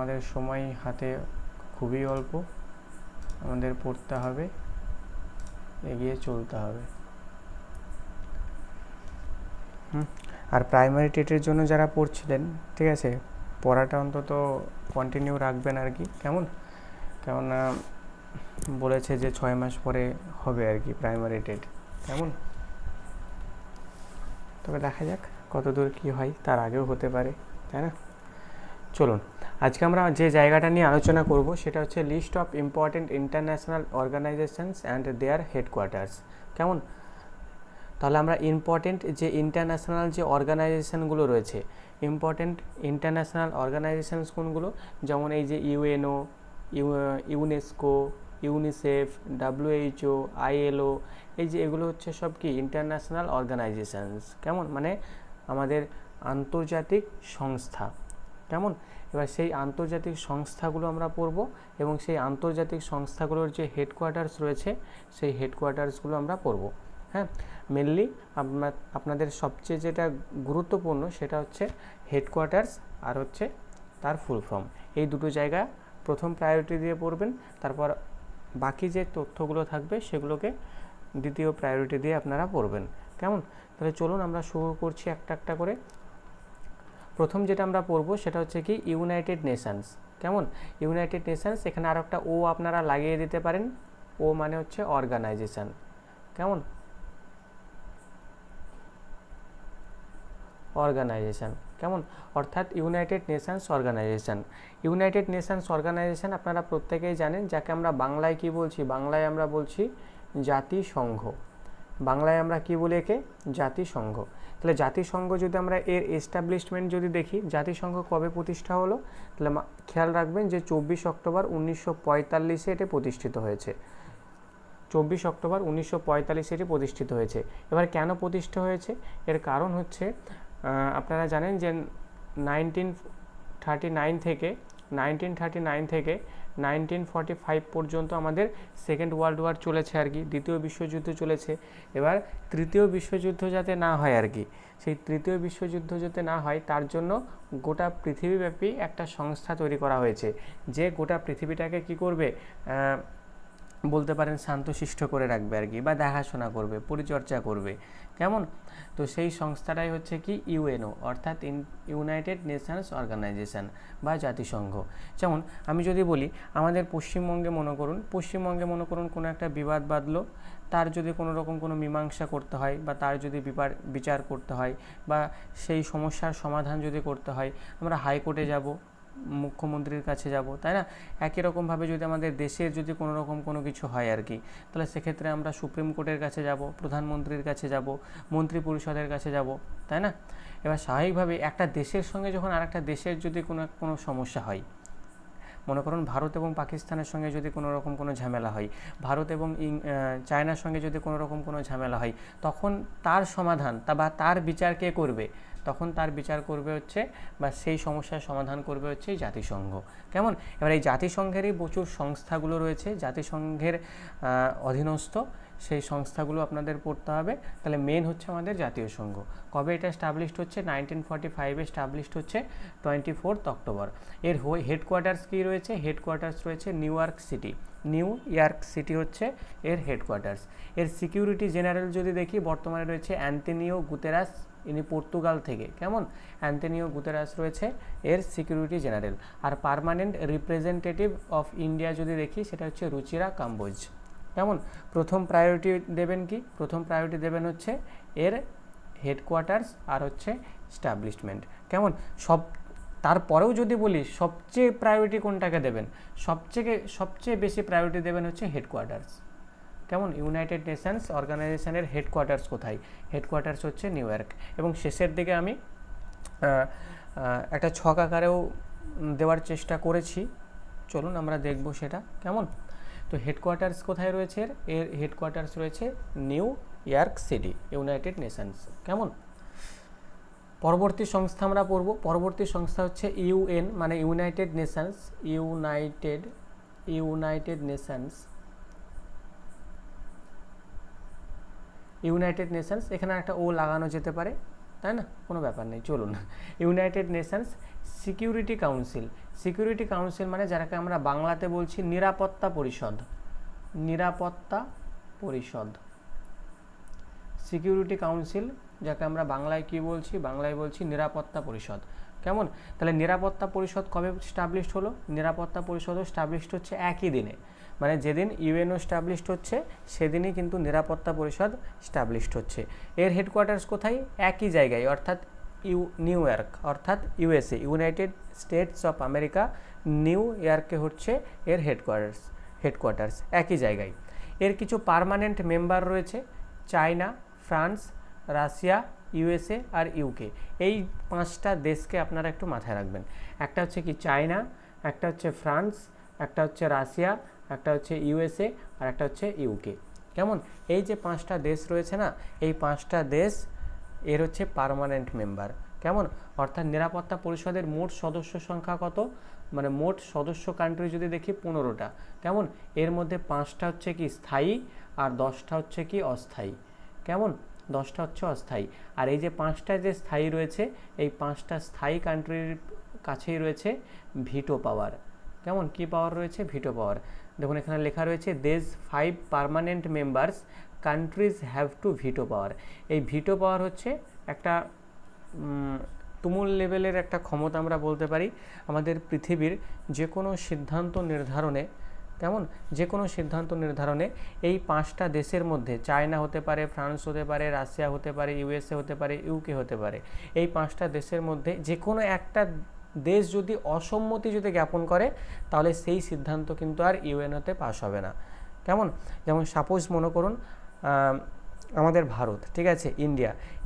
আমাদের সময় হাতে খুবই অল্প, আমাদের পড়তে হবে, এগিয়ে চলতে হবে। আর প্রাইমারি টেটের জন্য যারা পড়ছিলেন, ঠিক আছে, পড়াটা অন্তত কন্টিনিউ রাখবেন আর কি, কেননা বলেছে যে 6 মাস পরে হবে আর কি প্রাইমারি টেট, কেমন। তবে দেখা যাক কত দূর কী হয়, তার আগেও হতে পারে, তাই না। চলুন, আজকে আমরা যে জায়গাটা নিয়ে আলোচনা করব সেটা হচ্ছে list of important international organisations and their headquarters, কেমন। তাহলে আমরা ইম্পর্টেন্ট যে ইন্টারন্যাশনাল যে অর্গানাইজেশনগুলো রয়েছে, ইম্পর্টেন্ট ইন্টারন্যাশনাল অর্গানাইজেশনস কোনগুলো, যেমন এই যে UNO, UNESCO, UNICEF, WHO, ILO, এই যে এগুলো হচ্ছে সব কি ইন্টারন্যাশনাল অর্গানাইজেশনস, কেমন, মানে আমাদের আন্তর্জাতিক সংস্থা, কেমন। এবার সেই আন্তর্জাতিক সংস্থাগুলো আমরা পড়ব এবং সেই আন্তর্জাতিক সংস্থাগুলোর যে হেডকোয়ার্টার্স রয়েছে সেই হেডকোয়ার্টার্সগুলো আমরা পড়ব। হ্যাঁ, মেনলি আপনাদের সবচেয়ে যেটা গুরুত্বপূর্ণ সেটা হচ্ছে হেডকোয়ার্টার্স আর হচ্ছে তার ফুল ফর্ম, এই দুটো জায়গা প্রথম প্রায়োরিটি দিয়ে পড়বেন, তারপর বাকি যে তথ্যগুলো থাকবে সেগুলোকে দ্বিতীয় প্রায়োরিটি দিয়ে আপনারা পড়বেন, কেমন। তাহলে চলুন আমরা শুরু করছি একটা একটা করে। প্রথম যেটা আমরা পড়ব সেটা হচ্ছে কি ইউনাইটেড নেশনস, কেমন। ইউনাইটেড নেশনস, এখানে আর একটা ও আপনারা লাগিয়ে দিতে পারেন, ও মানে হচ্ছে অর্গানাইজেশন, কেমন, অর্গানাইজেশন, কেমন, অর্থাৎ United Nations organisation. United Nations organisation আপনারা প্রত্যেকেই জানেন, যাকে আমরা বাংলায় কি বলছি, বাংলায় আমরা বলছি জাতিসংঘ, বাংলায় আমরা কি বলি একে, জাতিসংঘ। তাহলে জাতিসংঘ যদি আমরা এর এস্টাবলিশমেন্ট যদি দেখি, জাতিসংঘ কবে প্রতিষ্ঠা হলো, তাহলে খেয়াল রাখবেন যে 24 অক্টোবর 1945 এটি প্রতিষ্ঠিত হয়েছে, 24 অক্টোবর 1945 এটি প্রতিষ্ঠিত হয়েছে। এবার কেন প্রতিষ্ঠা হয়েছে, এর কারণ হচ্ছে আপনারা জানেন যে 1939 থেকে 1945 পর্যন্ত আমাদের সেকেন্ড ওয়ার্ল্ড ওয়ার চলেছে আর কি, দ্বিতীয় বিশ্বযুদ্ধ চলেছে। এবার তৃতীয় বিশ্বযুদ্ধ যাতে না হয় আর কি, সেই তৃতীয় বিশ্বযুদ্ধ যাতে না হয় তার জন্য গোটা পৃথিবীব্যাপী একটা সংস্থা তৈরি করা হয়েছে, যে গোটা পৃথিবীটাকে কি করবে, বলতে পারেন শান্তশিষ্ট করে রাখবে আর কি, বা দেখাশোনা করবে, পরিচর্যা করবে, কেমন। তো সেই সংস্থাটাই হচ্ছে কি ইউএনও, অর্থাৎ ইউনাইটেড নেশনস অর্গানাইজেশন বা জাতিসংঘ। যেমন আমি যদি বলি আমাদের পশ্চিমবঙ্গে মনে করুন কোনো একটা বিবাদ বাঁধলো, তার যদি কোনো রকম কোনো মীমাংসা করতে হয় বা তার যদি বিচার করতে হয় বা সেই সমস্যার সমাধান যদি করতে হয়, আমরা হাইকোর্টে যাব, মুখ্যমন্ত্রীর কাছে যাব, তাই না। একই রকমভাবে যদি আমাদের দেশের যদি কোনো রকম কোনো কিছু হয় আর কি, তাহলে সেক্ষেত্রে আমরা সুপ্রিম কোর্টের কাছে যাব, প্রধানমন্ত্রীর কাছে যাব, মন্ত্রী পরিষদের কাছে যাব, তাই না। এবার স্বাভাবিকভাবে একটা দেশের সঙ্গে যখন আরেকটা দেশের যদি কোনো সমস্যা হয়, মনে করুন ভারত এবং পাকিস্তানের সঙ্গে যদি কোনো রকম কোনো ঝামেলা হয়, ভারত এবং চায়নার সঙ্গে যদি কোনো রকম কোনো ঝামেলা হয়, তখন তার সমাধান বা তার বিচার কে করবে, তখন তার বিচার করবে হচ্ছে বা সেই সমস্যার সমাধান করবে হচ্ছে জাতিসংঘ, কেমন। এবার এই জাতিসংঘেরই প্রচুর সংস্থাগুলো রয়েছে, জাতিসংঘের অধীনস্থ সেই সংস্থাগুলো আপনাদের পড়তে হবে। তাহলে মেন হচ্ছে আমাদের জাতীয় সংঘ। কবে এটা স্টাবলিশড হচ্ছে, 1945 স্টাবলিশড হচ্ছে 24 অক্টোবর। এর হেডকোয়ার্টার্স কী রয়েছে, হেডকোয়ার্টার্স রয়েছে নিউ ইয়র্ক সিটি হচ্ছে এর হেডকোয়ার্টার্স। এর সিকিউরিটি জেনারেল যদি দেখি, বর্তমানে রয়েছে অ্যান্তোনিও গুতেরাস, ইনি পর্তুগাল থেকে, কেমন, অ্যান্তোনিও গুতেরাস রয়েছে এর সিকিউরিটি জেনারেল। আর পার্মানেন্ট রিপ্রেজেন্টেটিভ অফ ইন্ডিয়া যদি দেখি, সেটা হচ্ছে রুচিরা কাম্বোজ, কেমন। প্রথম প্রায়োরিটি দেবেন কি, প্রথম প্রায়োরিটি দেবেন হচ্ছে এর হেডকোয়ার্টার্স আর হচ্ছে স্টাবলিশমেন্ট, কেমন। তারপরেও যদি বলি সবচেয়ে প্রায়োরিটি কোনটাকে দেবেন, সবচেয়ে বেশি প্রায়োরিটি দেবেন হচ্ছে হেডকোয়ার্টার্স, কেমন। ইউনাইটেড নেশনস অর্গানাইজেশনের হেডকোয়ার্টার্স কোথায়, হেডকোয়ার্টার্স হচ্ছে নিউ ইয়র্ক। এবং শেষের দিকে আমি একটা ছক আকারেও দেওয়ার চেষ্টা করেছি, চলুন আমরা দেখব সেটা, কেমন। তো হেডকোয়ার্টার্স কোথায় রয়েছে, এর হেডকোয়ার্টার্স রয়েছে new York city, United Nations, কেমন। পরবর্তী সংস্থা আমরা পড়ব, পরবর্তী সংস্থা হচ্ছে ইউএন, মানে ইউনাইটেড নেশনস, ইউনাইটেড নেশনস, এখানে একটা ও লাগানো যেতে পারে, তাই না, কোনো ব্যাপার নেই, চলুন। United Nations security council, security council মানে যাকে আমরা বাংলাতে বলছি নিরাপত্তা পরিষদ, নিরাপত্তা পরিষদ, সিকিউরিটি কাউন্সিল যাকে আমরা বাংলায় কি বলছি, বাংলায় বলছি নিরাপত্তা পরিষদ। কেমন? তাহলে নিরাপত্তা পরিষদ কবে স্টাবলিশড হলো? নিরাপত্তা পরিষদও স্টাবলিশড হচ্ছে একই দিনে, মানে যেদিন ইউএনও স্টাবলিশড হচ্ছে সেদিনই কিন্তু নিরাপত্তা পরিষদ স্টাবলিশড হচ্ছে। এর হেডকোয়ার্টার্স কোথায়? একই জায়গায়, অর্থাৎ নিউ ইয়র্ক, অর্থাৎ USA, United States of America, new ইয়র্কে হচ্ছে এর হেডকোয়ার্টার্স একই জায়গায়। এর কিছু পার্মানেন্ট মেম্বার রয়েছে, চায়না, ফ্রান্স, রাশিয়া, ইউএসএ আর ইউকে। এই 5টা দেশকে আপনারা একটু মাথায় রাখবেন। একটা হচ্ছে কি চায়না, একটা হচ্ছে ফ্রান্স, একটা হচ্ছে রাশিয়া, একটা হচ্ছে ইউএসএ আর একটা হচ্ছে ইউকে। কেমন? এই যে 5টা দেশ রয়েছে না, এই 5টা দেশ এর হচ্ছে পার্মানেন্ট মেম্বার। কেমন? অর্থাৎ নিরাপত্তা পরিষদের মোট সদস্য সংখ্যা কত? মানে মোট সদস্য কান্ট্রি যদি দেখি 15টা। কেমন? এর মধ্যে 5টা হচ্ছে কি স্থায়ী আর 10টা হচ্ছে কি অস্থায়ী। কেমন? 10টা হচ্ছে অস্থায়ী। আর এই যে 5টা যে স্থায়ী রয়েছে, এই 5টা স্থায়ী কান্ট্রির কাছেই রয়েছে ভিটো পাওয়ার। কেমন? কি পাওয়ার রয়েছে? ভিটো পাওয়ার। দেখুন এখানে লেখা রয়েছে দেশ 5 permanent members countries have to veto power. এই ভিটো পাওয়ার হচ্ছে একটা তুমুল লেভেলের একটা ক্ষমতা আমরা বলতে পারি আমাদের পৃথিবীর যে কোনো সিদ্ধান্ত নির্ধারণে। কেমন? যে কোনো সিদ্ধান্ত নির্ধারণে এই 5টা দেশের মধ্যে, চায়না হতে পারে, ফ্রান্স হতে পারে, রাশিয়া হতে পারে, ইউএসএ হতে পারে, ইউকে হতে পারে, এই 5টা দেশের মধ্যে যে কোনো একটা দেশ যদি অসম্মতি যদি জ্ঞাপন করে তাহলে সেই সিদ্ধান্ত কিন্তু আর ইউএনওতে পাস হবে না। কেমন? যেমন সাপোজ মনে করুন আমাদের ভারত, ঠিক আছে,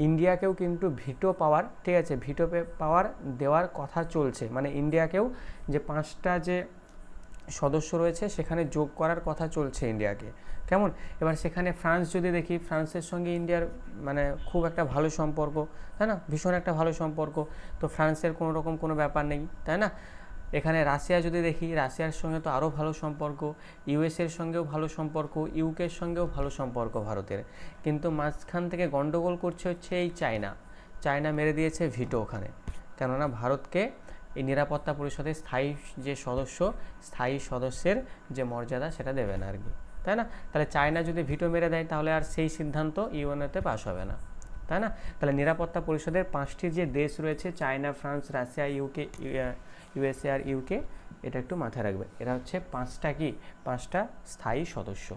ইন্ডিয়াকেও কিন্তু ভিটো পাওয়ার, ঠিক আছে, ভিটো পাওয়ার দেওয়ার কথা চলছে। মানে ইন্ডিয়াকেও যে 5টা যে সদস্য রয়েছে সেখানে যোগ করার কথা চলছে ইন্ডিয়াকে। কেমন? এবার সেখানে ফ্রান্স যদি দেখি, ফ্রান্সের সঙ্গে ইন্ডিয়ার মানে খুব একটা ভালো সম্পর্ক, তাই না? ভীষণ একটা ভালো সম্পর্ক, তো ফ্রান্সের কোনো রকম কোনো ব্যাপার নেই, তাই না? এখানে রাশিয়া যদি দেখি, রাশিয়ার সঙ্গে তো আরও ভালো সম্পর্ক, ইউএসের সঙ্গেও ভালো সম্পর্ক, ইউকের সঙ্গেও ভালো সম্পর্ক ভারতের। কিন্তু মাঝখান থেকে গন্ডগোল করছে হচ্ছে এই চায়না মেরে দিয়েছে ভিটো ওখানে, কেননা ভারতকে এই নিরাপত্তা পরিষদের স্থায়ী যে স্থায়ী সদস্যের যে মর্যাদা সেটা দেবে না আর কি, তাই না? তাহলে চায়না যদি ভিটো মেরে দেয় তাহলে আর সেই সিদ্ধান্ত ইউএনওতে পাস হবে না, তাই না? তাহলে নিরাপত্তা পরিষদের 5টি যে দেশ রয়েছে, চায়না, ফ্রান্স, রাশিয়া, ইউএসএ আর ইউকে, এটা একটু মাথায় রাখবেন। এরা হচ্ছে 5টা স্থায়ী সদস্য।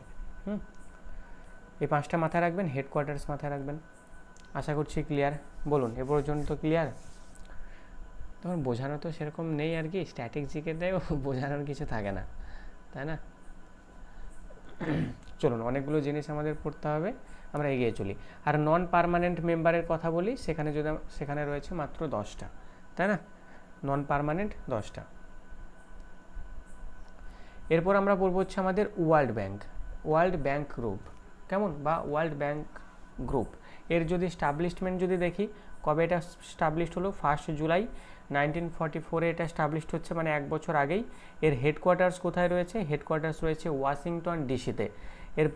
এই 5টা মাথায় রাখবেন, হেডকোয়ার্টার্স মাথায় রাখবেন। আশা করছি ক্লিয়ার। বলুন এ পর্যন্ত ক্লিয়ার? তখন বোঝানো তো সেরকম নেই আর কি, স্ট্যাটিক জিকে দেয় বোঝানোর কিছু থাকে না, তাই না? চলুন, অনেকগুলো জিনিস আমাদের পড়তে হবে, আমরা এগিয়ে চলি। আর নন পার্মানেন্ট মেম্বারের কথা বলি, সেখানে রয়েছে মাত্র 10টা, তাই না? নন পার্মানেন্ট 10টা। এরপর আমরা বলবো হচ্ছে আমাদের ওয়ার্ল্ড ব্যাংক গ্রুপ। কেমন? বা ওয়ার্ল্ড ব্যাংক গ্রুপ এর যদি স্টাবলিশমেন্ট যদি দেখি, কবে এটা স্টাবলিশড হলো? 1 জুলাই 1944 এটা স্টাবলিশড হচ্ছে, মানে 1 বছর আগেই। এর হেডকোয়ার্টার্স কোথায় রয়েছে? হেডকোয়ার্টার্স রয়েছে ওয়াশিংটন ডিসিতে। এর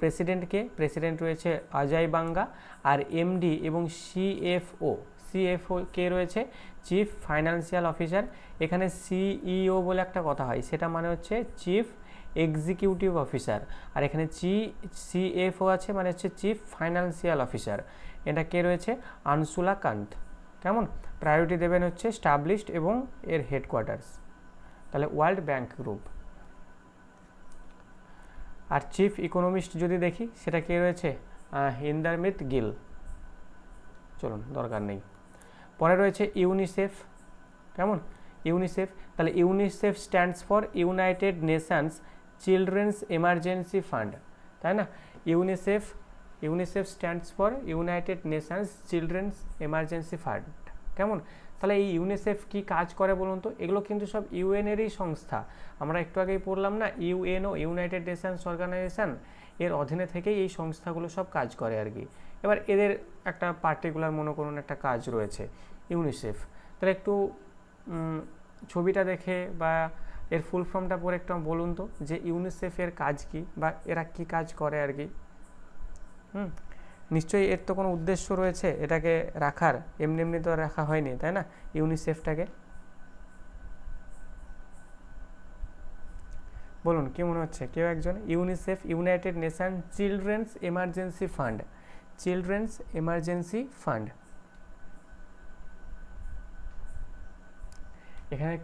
প্রেসিডেন্ট রয়েছে অজয় বাঙ্গা। আর এমডি এবং সিএফও কে রয়েছে? Chief financial officer. এখানে সিইও বলে একটা কথা হয়, সেটা মানে হচ্ছে চিফ এক্সিকিউটিভ অফিসার। আর এখানে সিএফও আছে, মানে হচ্ছে চিফ ফাইন্যান্সিয়াল অফিসার। এটা কে রয়েছে? আনসুলা কান্ত। কেমন? প্রায়োরিটি দেবেন হচ্ছে স্টাবলিশড এবং এর হেডকোয়ার্টার্স। তাহলে ওয়ার্ল্ড ব্যাংক গ্রুপ। আর চিফ ইকোনমিস্ট যদি দেখি, সেটা কে রয়েছে? ইন্দারমিত গিল। চলুন, দরকার নেই। পরে রয়েছে ইউনিসেফ। কেমন? ইউনিসেফ। তাহলে UNICEF stands for United Nations children's emergency fund, তাই না? UNICEF stands for United Nations children's emergency fund. কেমন? তাহলে এই ইউনিসেফ কি কাজ করে বলুন তো? এগুলো কিন্তু সব ইউএনেরই সংস্থা। আমরা একটু আগেই পড়লাম না, ইউএনও, ইউনাইটেড নেশনস অর্গানাইজেশন, এর অধীনে থেকেই এই সংস্থাগুলো সব কাজ করে আর কি। এবার এদের একটা পার্টিকুলার মনে করুন একটা কাজ রয়েছে ইউনিসেফ। তাহলে একটু ছবিটা দেখে বা এর ফুল ফর্মটা পরে একটু বলুন তো, যে ইউনিসেফের কাজ কি বা এরা কি কাজ করে আর কি। নিশ্চয়ই এর তো কোনো উদ্দেশ্য রয়েছে এটাকে রাখার, এমনি তো রাখা হয়নি, তাই না, ইউনিসেফটাকে? বলুন কি মনে হচ্ছে কেউ একজন? UNICEF, United nation children's emergency fund, children's emergency fund. এখানে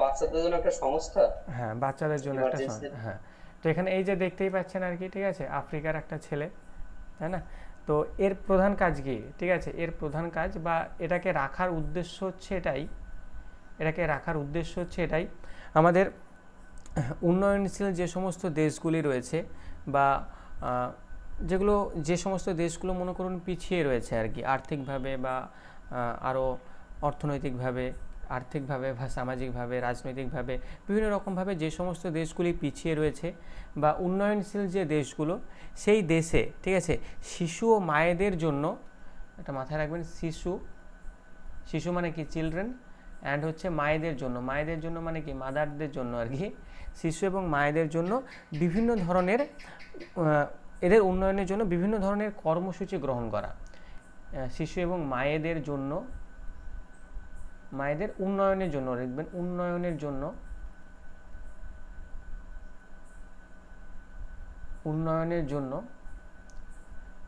বাচ্চাদের জন্য একটা সংস্থা। হ্যাঁ, বাচ্চাদের জন্য একটা হ্যাঁ। তো এখানে এই যে দেখতেই পাচ্ছেন আর কি, ঠিক আছে, আফ্রিকার একটা ছেলে, তাই না? তো এর প্রধান কাজ কি, ঠিক আছে, এর প্রধান কাজ বা এটাকে রাখার উদ্দেশ্য হচ্ছে এটাই, এটাকে রাখার উদ্দেশ্য হচ্ছে এটাই, আমাদের উন্নয়নশীল যে সমস্ত দেশগুলি রয়েছে বা যেগুলো, যে সমস্ত দেশগুলো মনে করুন পিছিয়ে রয়েছে আর কি আর্থিকভাবে বা আরও অর্থনৈতিকভাবে, আর্থিকভাবে বা সামাজিকভাবে, রাজনৈতিকভাবে, বিভিন্ন রকমভাবে যে সমস্ত দেশগুলি পিছিয়ে রয়েছে বা উন্নয়নশীল যে দেশগুলো, সেই দেশে, ঠিক আছে, শিশু ও মায়েদের জন্য, এটা মাথায় রাখবেন, শিশু, শিশু মানে কি চিলড্রেন, অ্যান্ড হচ্ছে মায়েদের জন্য, মায়েদের জন্য মানে কি মাদারদের জন্য আর কি, শিশু এবং মায়েদের জন্য বিভিন্ন ধরনের এদের উন্নয়নের জন্য বিভিন্ন ধরনের কর্মসূচি গ্রহণ করা। শিশু এবং মায়েদের জন্য, মায়েদের উন্নয়নের জন্য লিখবেন, উন্নয়নের জন্য, উন্নয়নের জন্য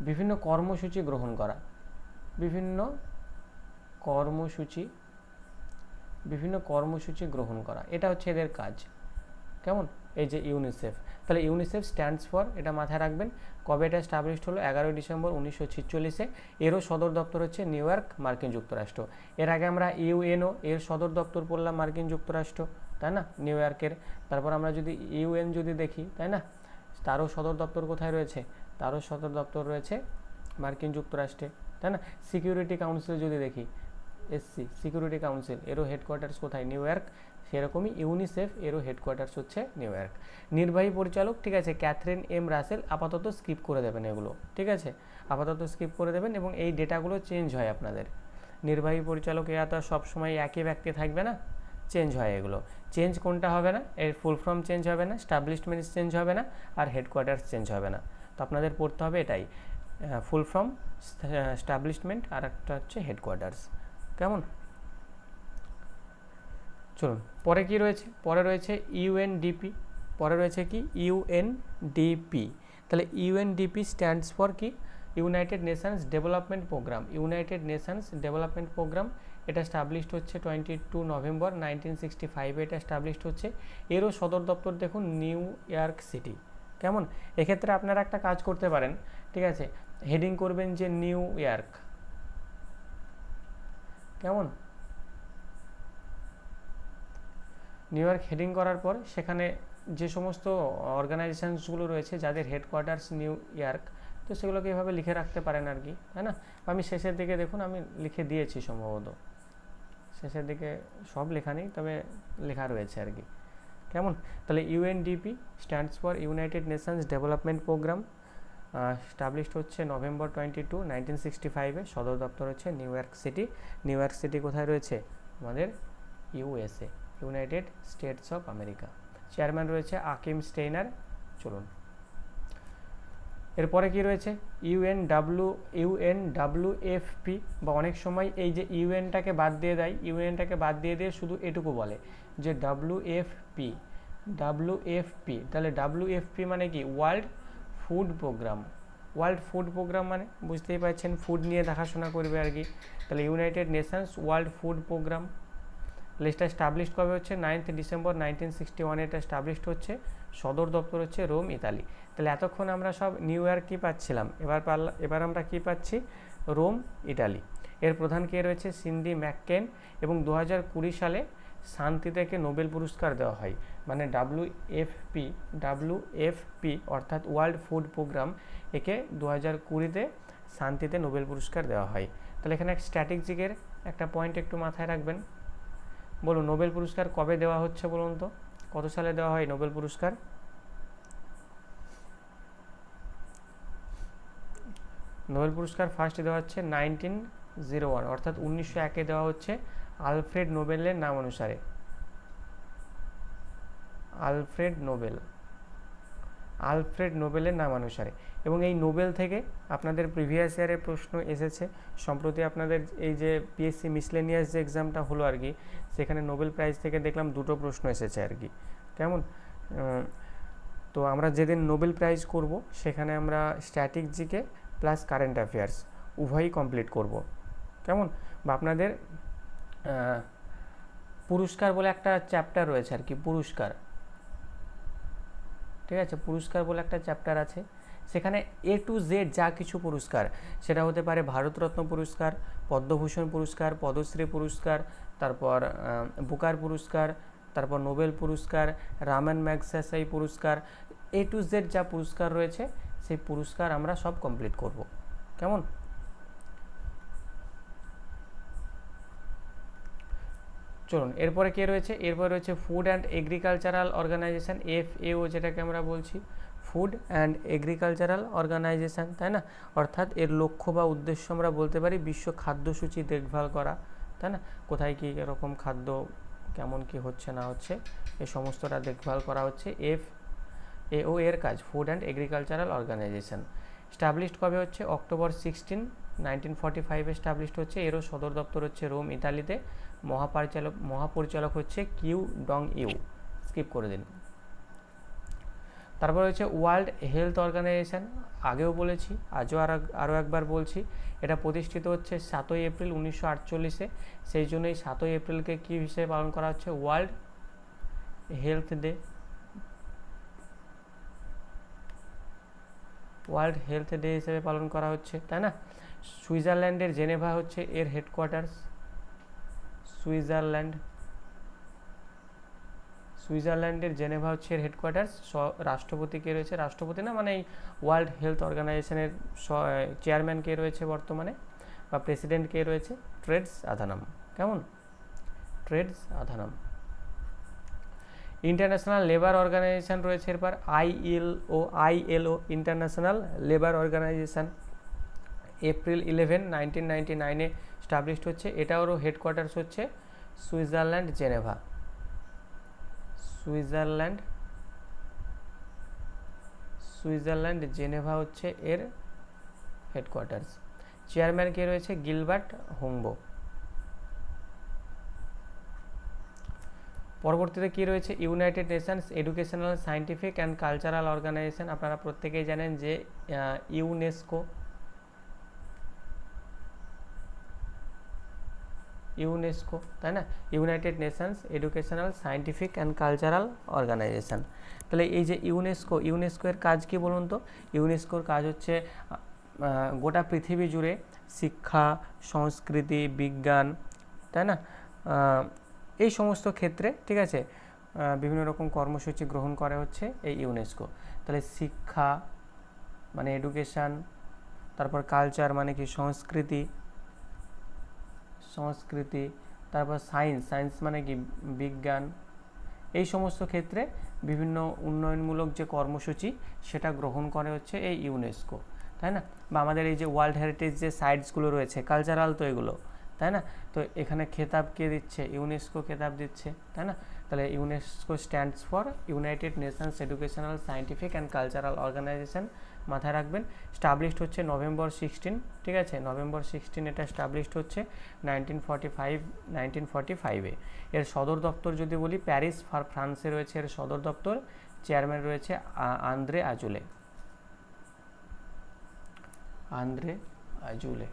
বিভিন্ন কর্মসূচি গ্রহণ করা, বিভিন্ন কর্মসূচি, বিভিন্ন কর্মসূচি গ্রহণ করা, এটা হচ্ছে এদের কাজ। কেমন? এই যে ইউনিসেফ, তাহলে ইউনিসেফ স্ট্যান্ডস ফর, এটা মাথায় রাখবেন। কবে এটা এস্টাবলিশড হলো? 11 ডিসেম্বর 1946-এ। এরও সদর দপ্তর হচ্ছে নিউ ইয়র্ক, মার্কিন যুক্তরাষ্ট্র। এর আগে আমরা ইউএনও, এর সদর দপ্তর পড়লাম মার্কিন যুক্তরাষ্ট্র, তাই না, নিউ ইয়র্কের। তারপর আমরা যদি ইউএন যদি দেখি, তাই না, তারও সদর দপ্তর কোথায় রয়েছে? তারও সদর দপ্তর রয়েছে মার্কিন যুক্তরাষ্ট্রে, তাই না। সিকিউরিটি কাউন্সিল যদি দেখি, এসসি সিকিউরিটি কাউন্সিল, এরও হেডকোয়ার্টার্স কোথায়? New York. সেরকমই ইউনিসেফ, এরও হেডকোয়ার্টার্স হচ্ছে নিউ ইয়র্ক। নির্বাহী পরিচালক, ঠিক আছে, ক্যাথরিন এম রাসেল। আপাতত স্কিপ করে দেবেন এগুলো, ঠিক আছে, আপাতত স্কিপ করে দেবেন, এবং এই ডেটাগুলো চেঞ্জ হয় আপনাদের। নির্বাহী পরিচালক এরা তো সবসময় একই ব্যক্তি থাকবে না, চেঞ্জ হয় এগুলো। চেঞ্জ কোনটা হবে না? এর ফুল ফর্ম চেঞ্জ হবে না, স্টাবলিশমেন্ট চেঞ্জ হবে না, আর হেডকোয়ার্টার্স চেঞ্জ হবে না। তো আপনাদের পড়তে হবে এটাই, ফুল ফর্ম, স্টাবলিশমেন্ট, আর একটা হচ্ছে হেডকোয়ার্টার্স। কেমন? চলুন পরে কি রয়েছে? পরে রয়েছে ইউএনডিপি, পরে রয়েছে কি ইউএনডিপি। তাহলে ইউএনডিপি স্ট্যান্ডস ফর কি? United Nations development programme, United Nations development programme. এটা স্টাবলিশড হচ্ছে 22 নভেম্বর 1965-এ এটা স্টাবলিশড হচ্ছে। এরও সদর দপ্তর দেখুন নিউ ইয়র্ক সিটি। কেমন? এক্ষেত্রে আপনারা একটা কাজ করতে পারেন, ঠিক আছে, হেডিং করবেন যে নিউ ইয়র্ক। কেমন? নিউ ইয়র্ক হেডিং করার পর সেখানে যে সমস্ত অর্গানাইজেশানসগুলো রয়েছে যাদের হেডকোয়ার্টার্স নিউ ইয়র্ক, তো সেগুলোকে এভাবে লিখে রাখতে পারেন আর কি, তাই না। আমি শেষের দিকে দেখুন আমি লিখে দিয়েছি সম্ভবত, শেষের দিকে সব লেখা নেই, তবে লেখা রয়েছে আর কি। কেমন? তাহলে UNDP stands for United Nations development programme, established হচ্ছে নভেম্বর 22, 1965-এ। সদর দপ্তর হচ্ছে New York city. New York city কোথায় রয়েছে? আমাদের USA, United States of America. Chairman রয়েছে আকিম স্টেইনার। চলুন এরপরে কি রয়েছে? ইউএনডব্লিউএফপি, বা অনেক সময় এই যে ইউএনটাকে বাদ দিয়ে দেয়, ইউএনটাকে বাদ দিয়ে দিয়ে শুধু এটুকু বলে যে ডব্লিউএফপি, ডব্লিউএফপি। তাহলে ডব্লিউএফপি মানে কি? World food programme. World food programme মানে বুঝতেই পারছেন, ফুড নিয়ে দেখাশোনা করবে আর কি। তাহলে United Nations world food programme. লিস্টটা স্টাবলিশড কবে হচ্ছে? 9 ডিসেম্বর 1961-এ এটা স্টাবলিশড হচ্ছে। সদর দপ্তর হচ্ছে রোম, ইতালি। তাহলে এতক্ষণ আমরা সব নিউ ইয়র্ক কী পাচ্ছিলাম, এবার আমরা কী পাচ্ছি? Rome, Italy. এর প্রধান কে রয়েছে? সিন্ডি ম্যাককেন। এবং 2020 সালে শান্তিতে নোবেল পুরস্কার দেওয়া হয়, মানে ডাব্লিউএফপি অর্থাৎ ওয়ার্ল্ড ফুড প্রোগ্রাম, একে 2020-তে শান্তিতে নোবেল পুরস্কার দেওয়া হয়। তাহলে এখানে স্ট্র্যাটেজিকের একটা পয়েন্ট একটু মাথায় রাখবেন। বলুন নোবেল পুরস্কার কবে দেওয়া হচ্ছে বলুন তো, কত সালে দেওয়া হয় নোবেল পুরস্কার? নোবেল পুরস্কার ফার্স্ট দেওয়া হচ্ছে 1901, অর্থাৎ 1901-এ দেওয়া হচ্ছে আলফ্রেড নোবেলের নাম অনুসারে। আলফ্রেড নোবেলের নাম অনুসারে। এবং এই নোবেল থেকে আপনাদের প্রিভিয়াস ইয়ারের প্রশ্ন এসেছে। সম্প্রতি আপনাদের এই যে পিএসসি মিসলেনিয়াস যে এক্সামটা হলো আর কি, সেখানে নোবেল প্রাইজ থেকে দেখলাম 2টো প্রশ্ন এসেছে আর কি। কেমন? তো আমরা যেদিন নোবেল প্রাইজ করব সেখানে আমরা static GK plus current affairs উভয়ই কমপ্লিট করব, কেমন? বা আপনাদের পুরস্কার বলে একটা চ্যাপ্টার রয়েছে আর কি, পুরস্কার, ঠিক আছে, পুরস্কার বলে একটা চ্যাপ্টার আছে, সেখানে A to Z যা কিছু পুরস্কার, সেটা হতে পারে ভারতরত্ন পুরস্কার, পদ্মভূষণ পুরস্কার, পদ্মশ্রী পুরস্কার, তারপর বুকার পুরস্কার, তারপর নোবেল পুরস্কার, রামান ম্যাগসেসে পুরস্কার, A to Z যা পুরস্কার রয়েছে সেই পুরস্কার আমরা সব কমপ্লিট করব, কেমন? চলুন এরপরে কে রয়েছে, এরপরে রয়েছে food and agricultural organisation, FAO যেটাকে আমরা বলছি, ফুড অ্যান্ড এগ্রিকালচারাল অর্গানাইজেশন, তাই না? অর্থাৎ এর লক্ষ্য বা উদ্দেশ্য আমরা বলতে পারি বিশ্ব খাদ্যসূচি দেখভাল করা, তাই না? কোথায় কী এরকম খাদ্য কেমন কি হচ্ছে না হচ্ছে এই সমস্তটা দেখভাল করা হচ্ছে FAO এর কাজ, food and agricultural organisation. Established কবে হচ্ছে? অক্টোবর 16, 1945 স্টাবলিশড হচ্ছে। এরও সদর দপ্তর হচ্ছে রোম, ইতালিতে। মহাপরিচালক হচ্ছে কিউ ডং ইউ, স্কিপ করে দিন। তারপর হচ্ছে ওয়ার্ল্ড হেলথ অর্গানাইজেশন, আগেও বলেছি আজও আরও একবার বলছি, এটা প্রতিষ্ঠিত হচ্ছে 7ই এপ্রিল 1948-এ। সেই জন্যই 7ই এপ্রিলকে কী হিসেবে পালন করা হচ্ছে? World health day. World health day হিসেবে পালন করা হচ্ছে, তাই না? সুইজারল্যান্ডের জেনেভা হচ্ছে এর হেডকোয়ার্টার্স, সুইজারল্যান্ডের জেনেভা হচ্ছে এর হেডকোয়ার্টার্স। রাষ্ট্রপতি কে রয়েছে? রাষ্ট্রপতি না, মানে এই ওয়ার্ল্ড হেলথ অর্গানাইজেশনের চেয়ারম্যান কে রয়েছে বর্তমানে, বা প্রেসিডেন্ট কে রয়েছে? টেড্রস আধানম, কেমন? Tedros Adhanom. International labour organisation রয়েছে এরপর ILO, international labour organisation, April 11, 1999-এ স্টাবলিশড হচ্ছে। এটারও হেডকোয়ার্টার্স হচ্ছে সুইজারল্যান্ড জেনেভা, সুইজারল্যান্ড জেনেভা হচ্ছে এর হেডকোয়ার্টার্স। চেয়ারম্যান কে রয়েছে? Gilbert Houngbo. পরবর্তীতে কি রয়েছে? United Nations educational, scientific and cultural organisation. আপনারা প্রত্যেকেই জানেন যে ইউনেস্কো, তাই না? United Nations educational, scientific and cultural organisation. তাহলে এই যে ইউনেস্কোর কাজ কি বলুন তো? ইউনেস্কোর কাজ হচ্ছে গোটা পৃথিবী জুড়ে শিক্ষা, সংস্কৃতি, বিজ্ঞান, তাই না, এই সমস্ত ক্ষেত্রে, ঠিক আছে, বিভিন্ন রকম কর্মসূচি গ্রহণ করা হচ্ছে এই ইউনেস্কো। তাহলে শিক্ষা মানে এডুকেশান, তারপর কালচার মানে কি? সংস্কৃতি, তারপর সায়েন্স মানে কি? বিজ্ঞান। এই সমস্ত ক্ষেত্রে বিভিন্ন উন্নয়নমূলক যে কর্মসূচি সেটা গ্রহণ করে হচ্ছে এই ইউনেস্কো, তাই না? বা আমাদের এই যে ওয়ার্ল্ড হেরিটেজ যে সাইটসগুলো রয়েছে, কালচারাল তো এগুলো, তাই না? তো এখানে খেতাব কে দিচ্ছে? ইউনেস্কো খেতাব দিচ্ছে, তাই না? তাহলে UNESCO stands for United Nations educational, scientific and cultural organisation, মাথায় রাখবেন। স্টাবলিশড হচ্ছে নভেম্বর 16, ঠিক আছে, নভেম্বর 16 এটা স্টাবলিশড হচ্ছে 1945-এ। এর সদর দপ্তর যদি বলি প্যারিস, ফ্রান্সে রয়েছে এর সদর দপ্তর। চেয়ারম্যান রয়েছে আন্দ্রে আজুলে।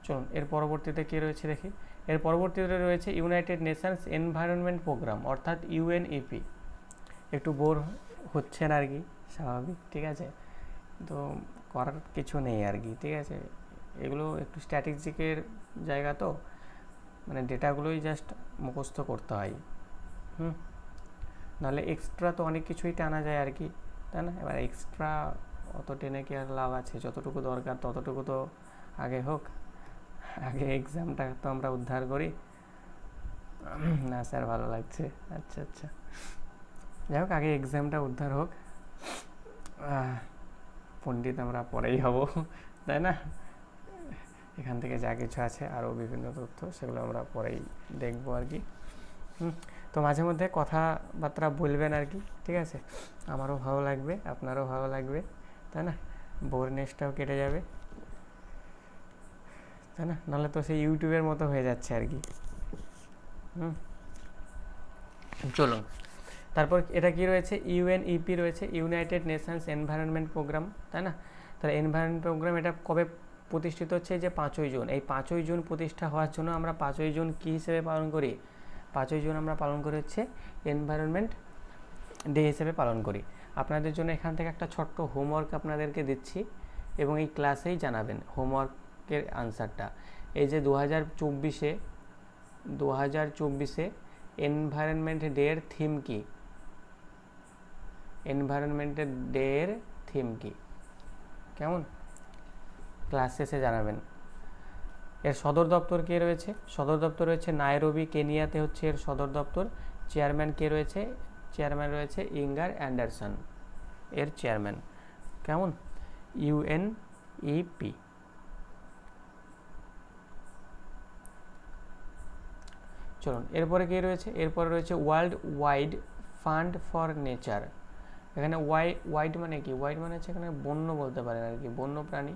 চলুন এর পরবর্তীতে কী রয়েছে দেখি। এর পরবর্তীতে রয়েছে ইউনাইটেড নেশনস এনভায়রনমেন্ট প্রোগ্রাম, অর্থাৎ ইউএনইপি। একটু বোর হচ্ছেন আর কি, স্বাভাবিক, ঠিক আছে, তো করার কিছু নেই আর কি, ঠিক আছে। এগুলো একটু স্ট্র্যাটেজিকের জায়গা, তো মানে ডেটাগুলোই জাস্ট মুখস্থ করতে হয়, নাহলে এক্সট্রা তো অনেক কিছুই টানা যায় আর কি, তাই না? এবার এক্সট্রা অত টেনে কি আর লাভ আছে? যতটুকু দরকার ততটুকু তো আগে হোক, আগে এক্সামটা তো আমরা উদ্ধার করি। না স্যার ভালো লাগছে, আচ্ছা আচ্ছা, যাই হোক, আগে এক্সামটা উদ্ধার হোক, পণ্ডিত আমরা পরেই হব, তাই না? এখান থেকে যা কিছু আছে আরও বিভিন্ন তথ্য সেগুলো আমরা পরেই দেখবো আর কি। তো মাঝে মধ্যে কথাবার্তা বলবেন আর কি, ঠিক আছে, আমারও ভালো লাগবে, আপনারও ভালো লাগবে, তাই না? বোরনেসটাও কেটে যাবে। তাই না, নাহলে তো সেই ইউটিউবের মতো হয়ে যাচ্ছে আর কি। চলুন, তারপর এটা কি রয়েছে, ইউএনইপি রয়েছে, ইউনাইটেড নেশনস এনভায়রনমেন্ট প্রোগ্রাম, তাই না। তাহলে এনভায়রনমেন্ট প্রোগ্রাম এটা কবে প্রতিষ্ঠিত হচ্ছে, যে 5ই জুন। এই 5ই জুন প্রতিষ্ঠা হওয়ার জন্য আমরা 5ই জুন কী হিসেবে পালন করি, 5ই জুন আমরা পালন করি হচ্ছে এনভায়রনমেন্ট ডে হিসেবে পালন করি। আপনাদের জন্য এখান থেকে একটা ছোট্ট হোমওয়ার্ক আপনাদেরকে দিচ্ছি এবং এই ক্লাসেই জানাবেন হোমওয়ার্কের আনসারটা। এই যে 2024-এ এনভায়রনমেন্ট ডে এর থিম কি, এনভায়রনমেন্ট ডে এর থিম কি, কেমন, ক্লাস শেষে জানাবেন। এর সদর দপ্তর কে রয়েছে, সদর দপ্তর রয়েছে নাইরোবি, কেনিয়াতে হচ্ছে এর সদর দপ্তর। চেয়ারম্যান কে রয়েছে, চেয়ারম্যান রয়েছে ইঙ্গার অ্যান্ডারসন, এর চেয়ারম্যান, কেমন, ইউএনইপি। চলুন, এরপরে কে রয়েছে, এরপরে রয়েছে world wide fund for nature. এখানে ওয়াইড মানে কি, ওয়াইড মানে হচ্ছে এখানে বন্য বলতে পারেন আর কি, বন্য প্রাণী।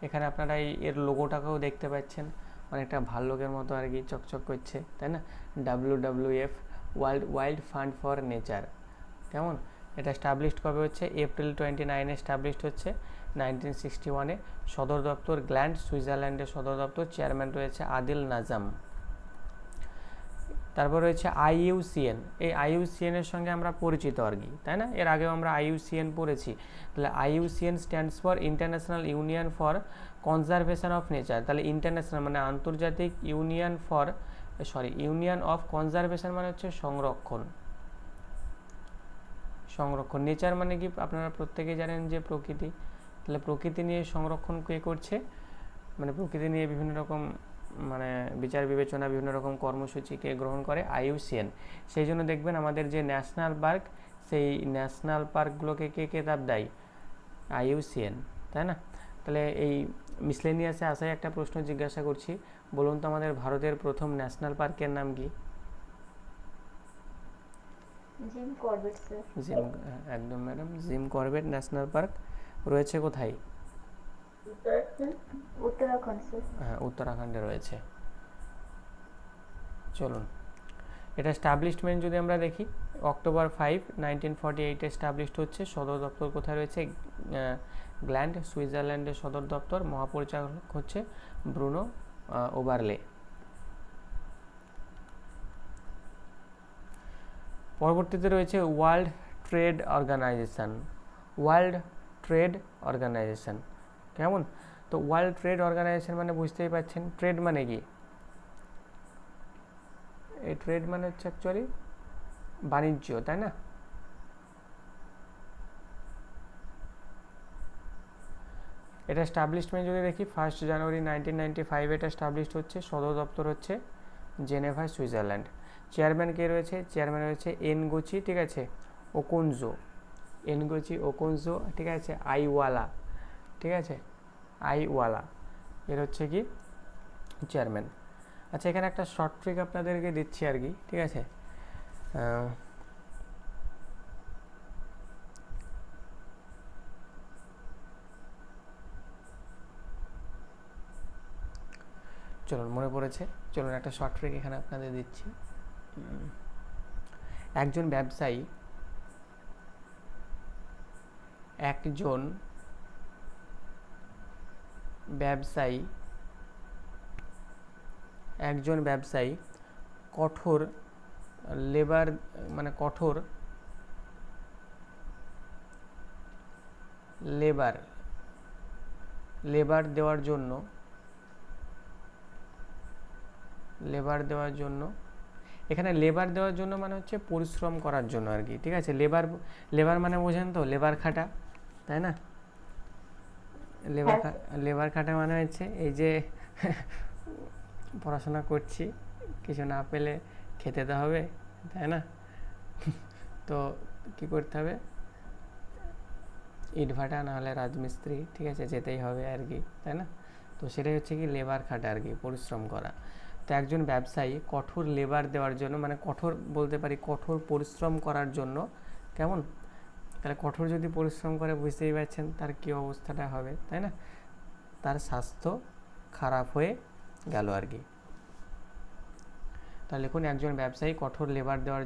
এখানে আপনারা এর লোগোটাকেও দেখতে পাচ্ছেন, অনেকটা ভাল্লুকের মতো আর কি চকচক করছে, তাই না। WWF, world wild fund for nature, কেমন। এটা স্টাবলিশড কবে হচ্ছে, এপ্রিল 29-এ স্টাবলিশড হচ্ছে 1961-এ। সদর দপ্তর গ্ল্যান্ড, সুইজারল্যান্ডের সদর দপ্তর। চেয়ারম্যান রয়েছে আদিল নাজাম। তারপর রয়েছে IUCN। এই IUCN এর সঙ্গে আমরা পরিচিত আর কি, তাই না, এর আগেও আমরা IUCN পড়েছি। তাহলে IUCN stands for international union for conservation of nature. তাহলে ইন্টারন্যাশনাল মানে আন্তর্জাতিক ইউনিয়ন অফ কনজারভেশন মানে হচ্ছে সংরক্ষণ, সংরক্ষণ। নেচার মানে কি আপনারা প্রত্যেকেই জানেন যে প্রকৃতি। তাহলে প্রকৃতি নিয়ে সংরক্ষণ কে করছে, মানে প্রকৃতি নিয়ে বিভিন্ন রকম মানে বিচার বিবেচনা, বিভিন্ন রকম কর্মসূচিকে গ্রহণ করে IUCN। সেই জন্য দেখবেন আমাদের যে ন্যাশনাল পার্ক, সেই ন্যাশনাল পার্কগুলোকে কে কেতাব দেয়, IUCN, তাই না। তাহলে এই মিসলেনিয়াসে আসায় একটা প্রশ্ন জিজ্ঞাসা করছি, বলুন তো আমাদের ভারতের প্রথম ন্যাশনাল পার্কের নাম কি। Jim Corbett sir. একদম madam, Jim Corbett national park রয়েছে কোথায়, উত্তরাখণ্ড স্যার। হ্যাঁ, উত্তরাখণ্ডে রয়েছে। চলুন, এটা স্টাবলিশমেন্ট যদি আমরা দেখি, অক্টোবর 5, 1948-এ স্টাবলিশড হচ্ছে। সদর দপ্তর কোথায় রয়েছে, গ্ল্যান্ড, সুইজারল্যান্ডের সদর দপ্তর। মহাপরিচালক হচ্ছে ব্রুনো ওবারলে। পরবর্তীতে রয়েছে world trade organisation, world trade organisation, কেমন। তো ওয়ার্ল্ড ট্রেড অর্গানাইজেশন মানে বুঝতেই পারছেন, ট্রেড মানে কি, এই ট্রেড মানে হচ্ছে অ্যাকচুয়ালি বাণিজ্য, তাই না। এটা স্টাবলিশমেন্ট যদি দেখি, 1 জানুয়ারি 1995 এটা স্টাবলিশড হচ্ছে। সদর দপ্তর হচ্ছে জেনেভা, সুইজারল্যান্ড। চেয়ারম্যান কে রয়েছে, চেয়ারম্যান রয়েছে এনগোচি, ঠিক আছে, ওকোনজো, এনগোচি ওকোনজো, ঠিক আছে, আইওয়ালা, ঠিক আছে, আইওয়ালা, এর হচ্ছে কি চেয়ারম্যান। আচ্ছা, এখানে একটা শর্ট ট্রিক আপনাদেরকে দিচ্ছি আর কি, ঠিক আছে। চলুন, মনে পড়েছে, চলুন একটা শর্ট ট্রিক এখানে আপনাদের দিচ্ছি। একজন ব্যবসায়ী কঠোর লেবার মানে কঠোর লেবার দেওয়ার জন্য এখানে লেবার দেওয়ার জন্য মানে হচ্ছে পরিশ্রম করার জন্য আর কি, ঠিক আছে। লেবার মানে বোঝেন তো, লেবার খাটা, তাই না। লেবার খাটা মানে হচ্ছে এই যে পড়াশোনা করছি, কিছু না পেলে খেতে তো হবে, তাই না। তো কি করতে হবে, ইট ভাটা না হলে রাজমিস্ত্রি, ঠিক আছে, যেতেই হবে আর কি, তাই না। তো সেটাই হচ্ছে কি লেবার খাটা আর কি, পরিশ্রম করা। তো একজন ব্যবসায়ী কঠোর লেবার দেওয়ার জন্য মানে কঠোর বলতে পারি কঠোর পরিশ্রম করার জন্য, কেমন। তাহলে কঠোর যদি পরিশ্রম করে বুঝতেই পারছেন তার কী অবস্থাটা হবে, তাই না। তার স্বাস্থ্য খারাপ হয়ে গেল আর কি। তাহলে লিখুন একজন ব্যবসায়ী কঠোর লেবার দেওয়ার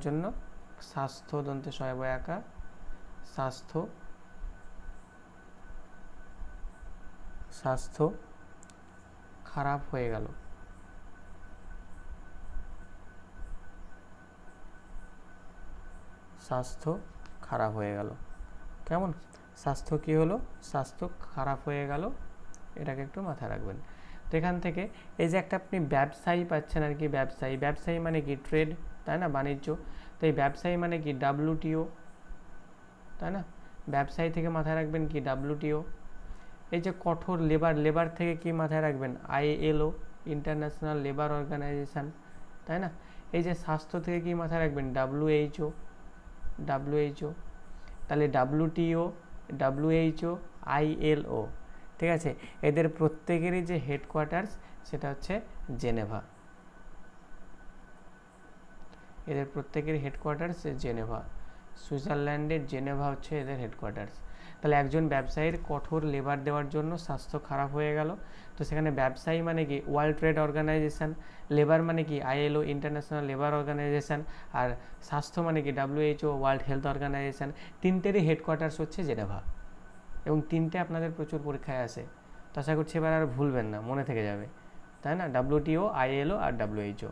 জন্য স্বাস্থ্য দন্তে সহায় একা স্বাস্থ্য খারাপ হয়ে গেল। স্বাস্থ্য খারাপ হয়ে গেল। কেমন? স্বাস্থ্য কি হলো? স্বাস্থ্য খারাপ হয়ে গেল, এটাকে একটু মাথায় রাখবেন। তো এখান থেকে এই যে একটা আপনি ব্যবসায়ী পাচ্ছেন আর কি, ব্যবসায়ী মানে কি? ট্রেড, তাই না? বাণিজ্য। তো এই ব্যবসায়ী মানে কি? WTO, তাই না? ব্যবসায়ী থেকে মাথায় রাখবেন কি? WTO। এই যে কঠোর লেবার থেকে কি মাথায় রাখবেন? ILO, ইন্টারন্যাশনাল লেবার অর্গানাইজেশন, তাই না? এই যে স্বাস্থ্য থেকে কি মাথায় রাখবেন? WHO। তাহলে WTO, WHO, ILO, ঠিক আছে? এদের প্রত্যেকেরই যে হেডকোয়ার্টার্স সেটা হচ্ছে জেনেভা। সুইজারল্যান্ডের জেনেভা হচ্ছে এদের হেডকোয়ার্টার্স। তাহলে একজন ব্যবসায়ীর কঠোর লেবার দেওয়ার জন্য স্বাস্থ্য খারাপ হয়ে গেল। তো সেখানে ব্যবসায়ী মানে কি? World trade organisation. লেবার মানে কি? ILO, international labour organisation. আর স্বাস্থ্য মানে কি? WHO, world health organisation. তিনটেরই হেডকোয়ার্টার্স হচ্ছে জেনেভা, এবং তিনটে আপনাদের প্রচুর পরীক্ষায় আসে। তো আশা করছি এবার আর ভুলবেন না, মনে থেকে যাবে, তাই না? WTO, ILO R WHO।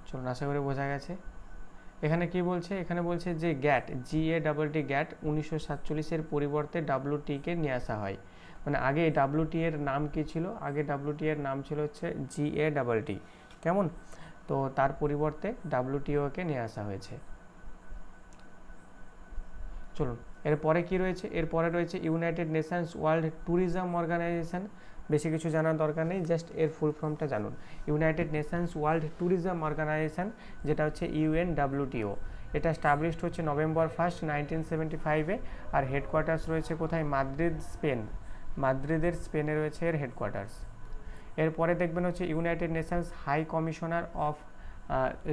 চলুন, আশা করি বোঝা গেছে। এখানে কি বলছে? এখানে বলছে যে GATT গ্যাট 1947-এর পরিবর্তে WT-কে নিয়ে আসা হয়। মানে আগে WT এর নাম কি ছিল? আগে WT এর নাম ছিল হচ্ছে GATT, কেমন? তো তার পরিবর্তে WTO-কে নিয়ে আসা হয়েছে। চলুন, এরপরে কি রয়েছে? এরপরে রয়েছে United Nations world tourism organisation. বেশি কিছু জানার দরকার নেই, জাস্ট এর ফুল ফর্মটা জানুন। United Nations world tourism organisation, যেটা হচ্ছে UNWTO। এটা স্টাবলিশড হচ্ছে November 1, 1975-এ। আর হেডকোয়ার্টার্স রয়েছে কোথায়? Madrid, Spain. স্পেনে রয়েছে এর হেডকোয়ার্টার্স। এরপরে দেখবেন হচ্ছে United Nations high commissioner of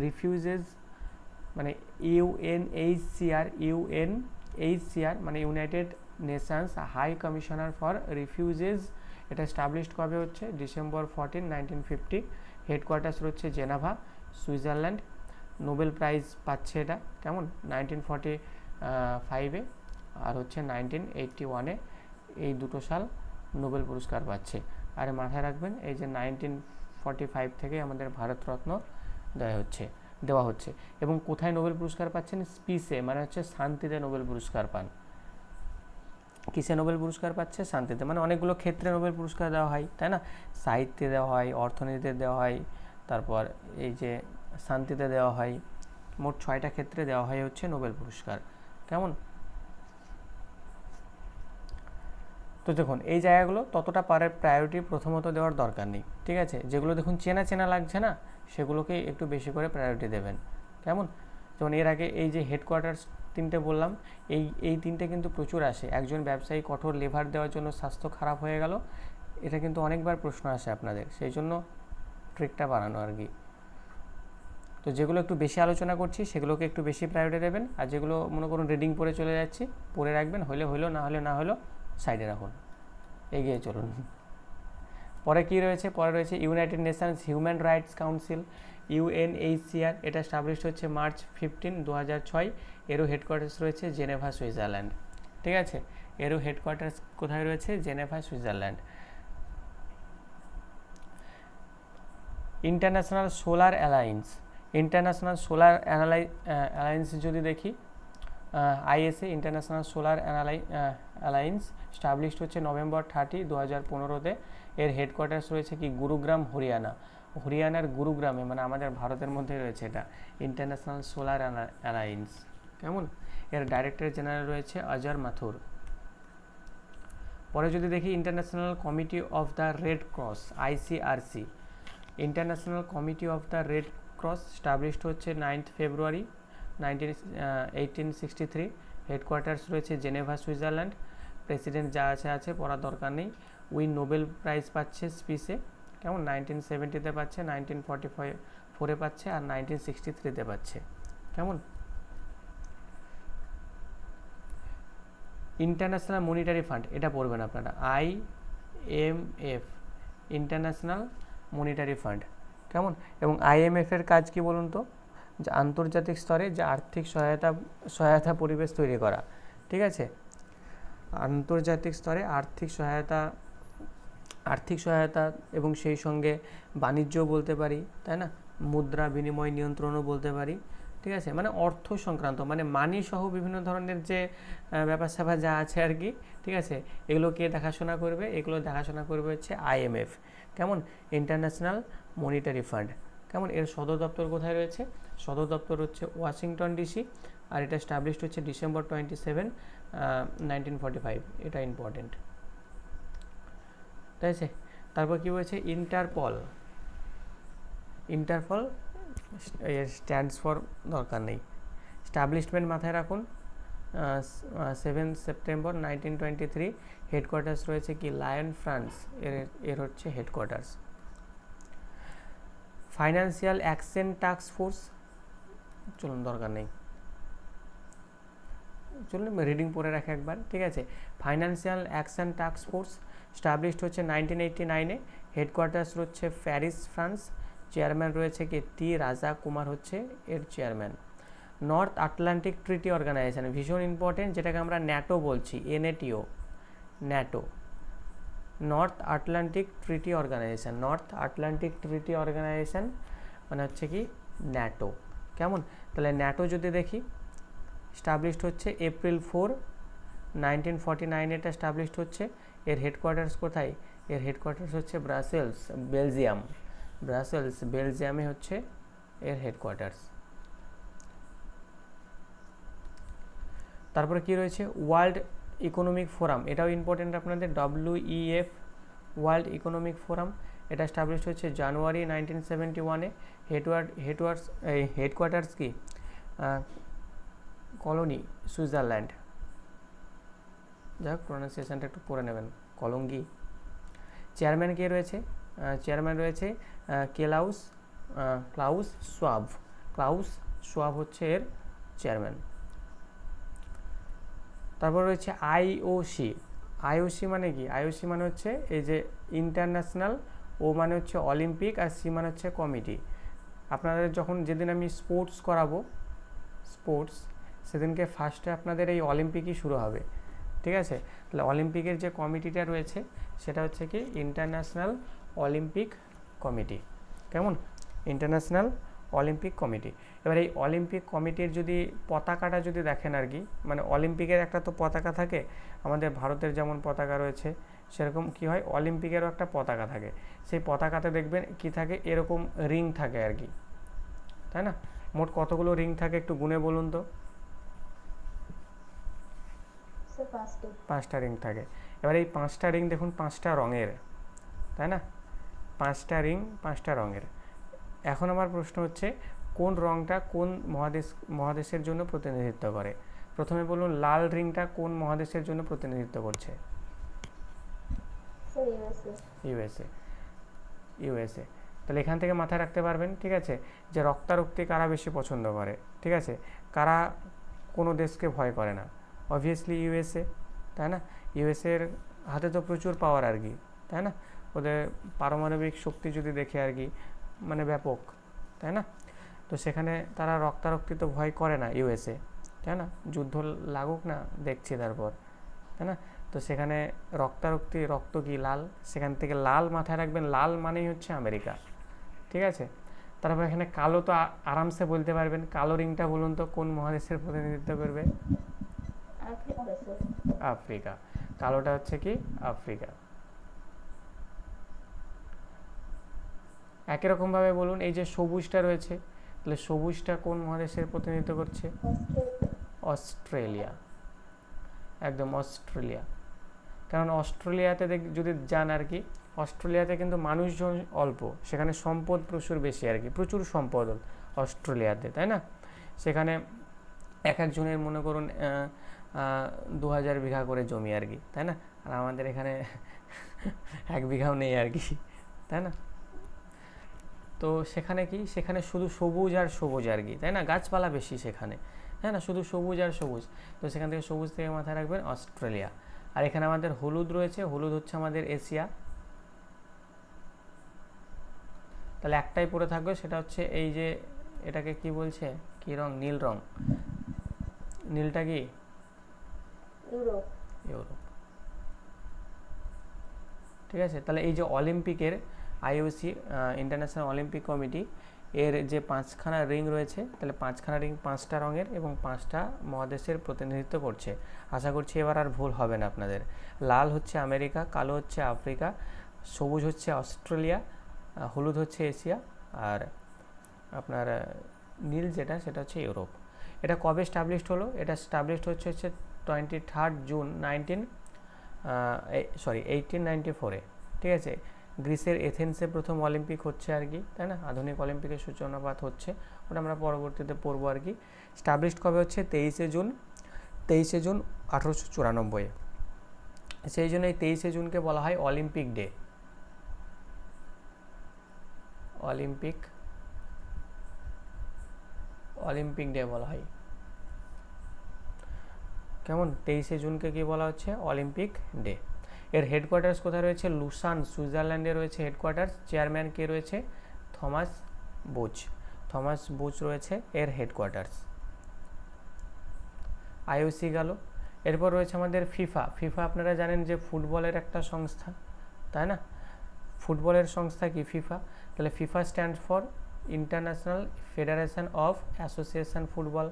refugees, মানে UNHCR, মানে United Nations high commissioner for refugees. এটা স্টাবলিশড কবে হচ্ছে? December 14, 1950। হেডকোয়ার্টার্স রয়েছে জেনেভা, সুইজারল্যান্ড। নোবেল প্রাইজ পাচ্ছে এটা, কেমন? 1945-এ আর হচ্ছে 1981-এ, এই দুটো সাল নোবেল পুরস্কার পাচ্ছে। আর মাথায় রাখবেন এই যে 1945 থেকে আমাদের ভারতরত্ন দেওয়া হচ্ছে। এবং কোথায় নোবেল পুরস্কার পাচ্ছেন? পিসে, মানে হচ্ছে শান্তিতে নোবেল পুরস্কার পান। কিসে নোবেল পুরস্কার পাচ্ছে? শান্তিতে। মানে অনেকগুলো ক্ষেত্রে নোবেল পুরস্কার দেওয়া হয়, তাই না? সাহিত্যে দেওয়া হয়, অর্থনীতিতে দেওয়া হয়, তারপর এই যে শান্তিতে দেওয়া হয়। মোট 6টা ক্ষেত্রে দেওয়া হয় হচ্ছে নোবেল পুরস্কার, কেমন? তো দেখুন এই জায়গাগুলো ততটা প্রায়োরিটি প্রথমত দেওয়ার দরকার নেই, ঠিক আছে? যেগুলো দেখুন চেনা লাগছে না, সেগুলোকে একটু বেশি করে প্রায়োরিটি দেবেন, কেমন? যেমন এর আগে এই যে হেডকোয়ার্টার্স তিনটে বললাম, এই তিনটে কিন্তু প্রচুর আসে। একজন ব্যবসায়ী কঠোর লেবার দেওয়ার জন্য স্বাস্থ্য খারাপ হয়ে গেল, এটা কিন্তু অনেকবার প্রশ্ন আসে আপনাদের, সেই জন্য ট্রিকটা বানানো আর কি। তো যেগুলো একটু বেশি আলোচনা করছি সেগুলোকে একটু বেশি প্রায়োরিটি দেবেন, আর যেগুলো মনে করুন রিডিং পড়ে চলে যাচ্ছি, পড়ে রাখবেন, হলে হলো, না হলো সাইডে রাখুন, এগিয়ে চলুন। পরে কি রয়েছে? পরে রয়েছে United Nations human rights council, UNHCR। এটা স্টাবলিশড হচ্ছে March 15, 2006। এরও হেডকোয়ার্টার্স রয়েছে জেনেভা, সুইজারল্যান্ড, ঠিক আছে? এরও হেডকোয়ার্টার্স কোথায় রয়েছে? Geneva, Switzerland. International solar alliance যদি দেখি, ISA, international solar alliance, established হচ্ছে November 30, 2015-তে। এর হেডকোয়ার্টার্স রয়েছে কি? গুরুগ্রাম, হরিয়ানার গুরুগ্রামে, মানে আমাদের ভারতের মধ্যে রয়েছে এটা, ইন্টারন্যাশনাল সোলার অ্যালায়েন্স, কেমন? এর ডাইরেক্টর জেনারেল রয়েছে অজয় মাথুর। পরে যদি দেখি international committee of the red cross, ICRC। International committee of the red cross established হচ্ছে 9th February 1863। হেডকোয়ার্টার্স রয়েছে জেনেভা, সুইজারল্যান্ড। প্রেসিডেন্ট যা আছে পড়ার দরকার নেই। নোবেল প্রাইজ পাচ্ছে পিসে, কেমন? 1970-তে পাচ্ছে, 1944-এ পাচ্ছে, আর 1963-তে পাচ্ছে, কেমন? ইন্টারন্যাশনাল মনিটারি ফান্ড, এটা পড়বেন আপনারা, IMF, ইন্টারন্যাশনাল মনিটারি ফান্ড। কেমন? এবং IMF-এর কাজ কি বলুন তো, যে আন্তর্জাতিক স্তরে যে আর্থিক সহায়তা পরিবেশ তৈরি করা। ঠিক আছে, আন্তর্জাতিক স্তরে আর্থিক সহায়তা এবং সেই সঙ্গে বাণিজ্যও বলতে পারি, তাই না, মুদ্রা বিনিময় নিয়ন্ত্রণও বলতে পারি। ঠিক আছে, মানে অর্থ সংক্রান্ত, মানে মানি সহ বিভিন্ন ধরনের যে ব্যাপার স্যাপার যা আছে আর কি। ঠিক আছে, এগুলো কে দেখাশোনা করবে? এগুলো দেখাশোনা করবে হচ্ছে IMF। কেমন? International monetary fund. কেমন? এর সদর দপ্তর কোথায় রয়েছে? সদর দপ্তর হচ্ছে ওয়াশিংটন ডিসি, আর এটা স্টাবলিশড হচ্ছে ডিসেম্বর 27, 1945। এটা ইম্পর্টেন্ট। ঠিক আছে, তারপর কি বলছে? ইন্টারপল স্ট্যান্ডস ফর দরকার নেই। স্টাবলিশমেন্ট মাথায় রাখুন, 7 সেপ্টেম্বর 1923। হেডকোয়ার্টার্স রয়েছে কি? Lion, France. এর হচ্ছে headquarters. Financial action task force, চলুন দরকার নেই, চলুন রিডিং পড়ে রাখে একবার। ঠিক আছে, financial action task force established হচ্ছে 1989-এ। হেডকোয়ার্টার্স রয়েছে প্যারিস, ফ্রান্স। চেয়ারম্যান রয়েছে কি? টি রাজা কুমার হচ্ছে এর chairman. North Atlantic treaty organization, ভীষণ ইম্পর্টেন্ট, যেটাকে আমরা ন্যাটো বলছি, NATO, NATO, north Atlantic treaty organization. North Atlantic treaty organization মানে হচ্ছে কি? ন্যাটো। কেমন? তাহলে ন্যাটো যদি দেখি, স্টাবলিশড হচ্ছে এপ্রিল 4, 1949 এটা স্টাবলিশড হচ্ছে। এর হেডকোয়ার্টার্স কোথায়? এর হেডকোয়ার্টার্স হচ্ছে ব্রাসেলস, বেলজিয়াম। বেলজিয়ামে হচ্ছে এর হেডকোয়ার্টার্স। তারপরে কি রয়েছে? ওয়ার্ল্ড ইকোনমিক ফোরাম, এটাও ইম্পর্টেন্ট আপনাদের, WEF, ওয়ার্ল্ড ইকোনমিক ফোরাম। এটা স্টাবলিশড হচ্ছে জানুয়ারি 1971-এ। হেডকোয়ার্টার্স কি? Colony, Switzerland. যাই হোক, প্রোনাউন্সিয়েশনটা একটু পড়ে নেবেন, কলঙ্গি। চেয়ারম্যান কে রয়েছে? চেয়ারম্যান রয়েছে ক্লাউস সোয়াব হচ্ছে এর চেয়ারম্যান। তারপর রয়েছে IOC মানে কি? IOC মানে হচ্ছে এই যে ইন্টারন্যাশনাল, ও মানে হচ্ছে অলিম্পিক, আর সি মানে হচ্ছে কমিটি। আপনাদের যখন যেদিন আমি স্পোর্টস করাবো, সেদিনকে ফার্স্টে আপনাদের এই অলিম্পিকই শুরু হবে। ঠিক আছে, তাহলে অলিম্পিকের যে কমিটিটা রয়েছে সেটা হচ্ছে কি? International Olympic committee. কেমন? International Olympic committee. এবার এই অলিম্পিক কমিটির যদি পতাকাটা যদি দেখেন আর কি, মানে অলিম্পিকের একটা তো পতাকা থাকে, আমাদের ভারতের যেমন পতাকা রয়েছে সেরকম কি হয়, অলিম্পিকেরও একটা পতাকা থাকে। সেই পতাকাতে দেখবেন কি থাকে? এরকম রিং থাকে আর কি, তাই না? মোট কতগুলো রিং থাকে একটু গুনে বলুন তো? স্যার 5টি। 5টা রিং থাকে। এবার এই 5টা রিং দেখুন 5টা রঙের, তাই না? 5টা রিং 5টা রঙের। এখন আমার প্রশ্ন হচ্ছে, কোন রঙটা কোন মহাদেশের জন্য প্রতিনিধিত্ব করে? প্রথমে বলুন, লাল রিংটা কোন মহাদেশের জন্য প্রতিনিধিত্ব করছে? Sir USA. তাহলে এখান থেকে মাথায় রাখতে পারবেন, ঠিক আছে, যে রক্তারক্তি কারা বেশি পছন্দ করে, ঠিক আছে, কারা কোনো দেশকে ভয় করে না? অবভিয়াসলি ইউএসএ, তাই না? ইউএসএর হাতে তো প্রচুর পাওয়ার আর কি, তাই না? ওদের পারমাণবিক শক্তি যদি দেখে আর কি, মানে ব্যাপক, তাই না? তো সেখানে তারা রক্তারক্তি তো ভয় করে না ইউএসএ, তাই না? যুদ্ধ লাগুক না, দেখছি তারপর, তাই না? তো সেখানে রক্তারক্তি, রক্ত কি? লাল। সেখান থেকে লাল মাথায় রাখবেন, লাল মানেই হচ্ছে আমেরিকা। ঠিক আছে, তারপর এখানে কালো তো আরামসে বলতে পারবেন, কালো রিংটা বলুন তো কোন মহাদেশের প্রতিনিধিত্ব করবে? Africa sir. আফ্রিকা। কালোটা হচ্ছে কি? আফ্রিকা। একই রকমভাবে বলুন, এই যে সবুজটা রয়েছে, তাহলে সবুজটা কোন মহাদেশের প্রতিনিধিত্ব করছে? অস্ট্রেলিয়া। একদম অস্ট্রেলিয়া। কারণ অস্ট্রেলিয়াতে যদি যান আর কি, অস্ট্রেলিয়াতে কিন্তু মানুষজন অল্প, সেখানে সম্পদ প্রচুর বেশি আর কি, প্রচুর সম্পদ অস্ট্রেলিয়াতে, তাই না? সেখানে এক একজনের মনে করুন 2000 বিঘা করে জমি আর কি, তাই না? আর আমাদের এখানে 1 বিঘাও নেই আর কি, তাই না? তো সেখানে কি? সেখানে শুধু সবুজ আর সবুজ আর কি, তাই না? গাছপালা বেশি সেখানে, হ্যাঁ না, শুধু সবুজ আর সবুজ, তো সেখান থেকে সবুজ থেকে মাথায় রাখবেন অস্ট্রেলিয়া। আর এখানে আমাদের হলুদ রয়েছে, হলুদ হচ্ছে আমাদের এশিয়া। তাহলে একটাই পড়ে থাকবে, সেটা হচ্ছে এই যে এটাকে কি বলছে, কি রং, নীল রং, নীলটা কি, ইউরোপ। ইউরোপ। ঠিক আছে, তাহলে এই যে অলিম্পিকের আইওসি ইন্টারন্যাশনাল অলিম্পিক কমিটি এর যে 5খানা রিং রয়েছে, তাহলে 5খানা রিং 5টা রঙের এবং 5টা মহাদেশের প্রতিনিধিত্ব করছে। আশা করছি এবার আর ভুল হবে না আপনাদের। লাল হচ্ছে আমেরিকা, কালো হচ্ছে আফ্রিকা, সবুজ হচ্ছে অস্ট্রেলিয়া, হলুদ হচ্ছে এশিয়া, আর আপনার নীল যেটা সেটা হচ্ছে ইউরোপ। এটা কবে স্টাবলিশড হলো, এটা স্টাবলিশড হচ্ছে 23 জুন 1894-এ। ঠিক আছে, গ্রিসের এথেন্সে প্রথম অলিম্পিক হচ্ছে আর কি, তাই না, আধুনিক অলিম্পিকের সূচনাপাত হচ্ছে, ওটা আমরা পরবর্তীতে পড়বো আর কি। স্টাবলিশড কবে হচ্ছে, 23 জুন 1894। সেই জন্য এই 23 জুনকে বলা হয় অলিম্পিক ডে, অলিম্পিক ডে বলা হয়। কেমন, 23 জুনকে কি বলা হচ্ছে, অলিম্পিক ডে। এর হেডকোয়ার্টার্স কোথায় রয়েছে, লুসান সুইজারল্যান্ডে রয়েছে হেডকোয়ার্টার্স। চেয়ারম্যান কে রয়েছে, থমাস বুচ রয়েছে এর হেডকোয়ার্টার্স। আইওসি গেল। এরপর রয়েছে আমাদের ফিফা আপনারা জানেন যে ফুটবলের একটা সংস্থা, তাই না, ফুটবলের সংস্থা কি ফিফা। তাহলে FIFA stand for international federation of association football,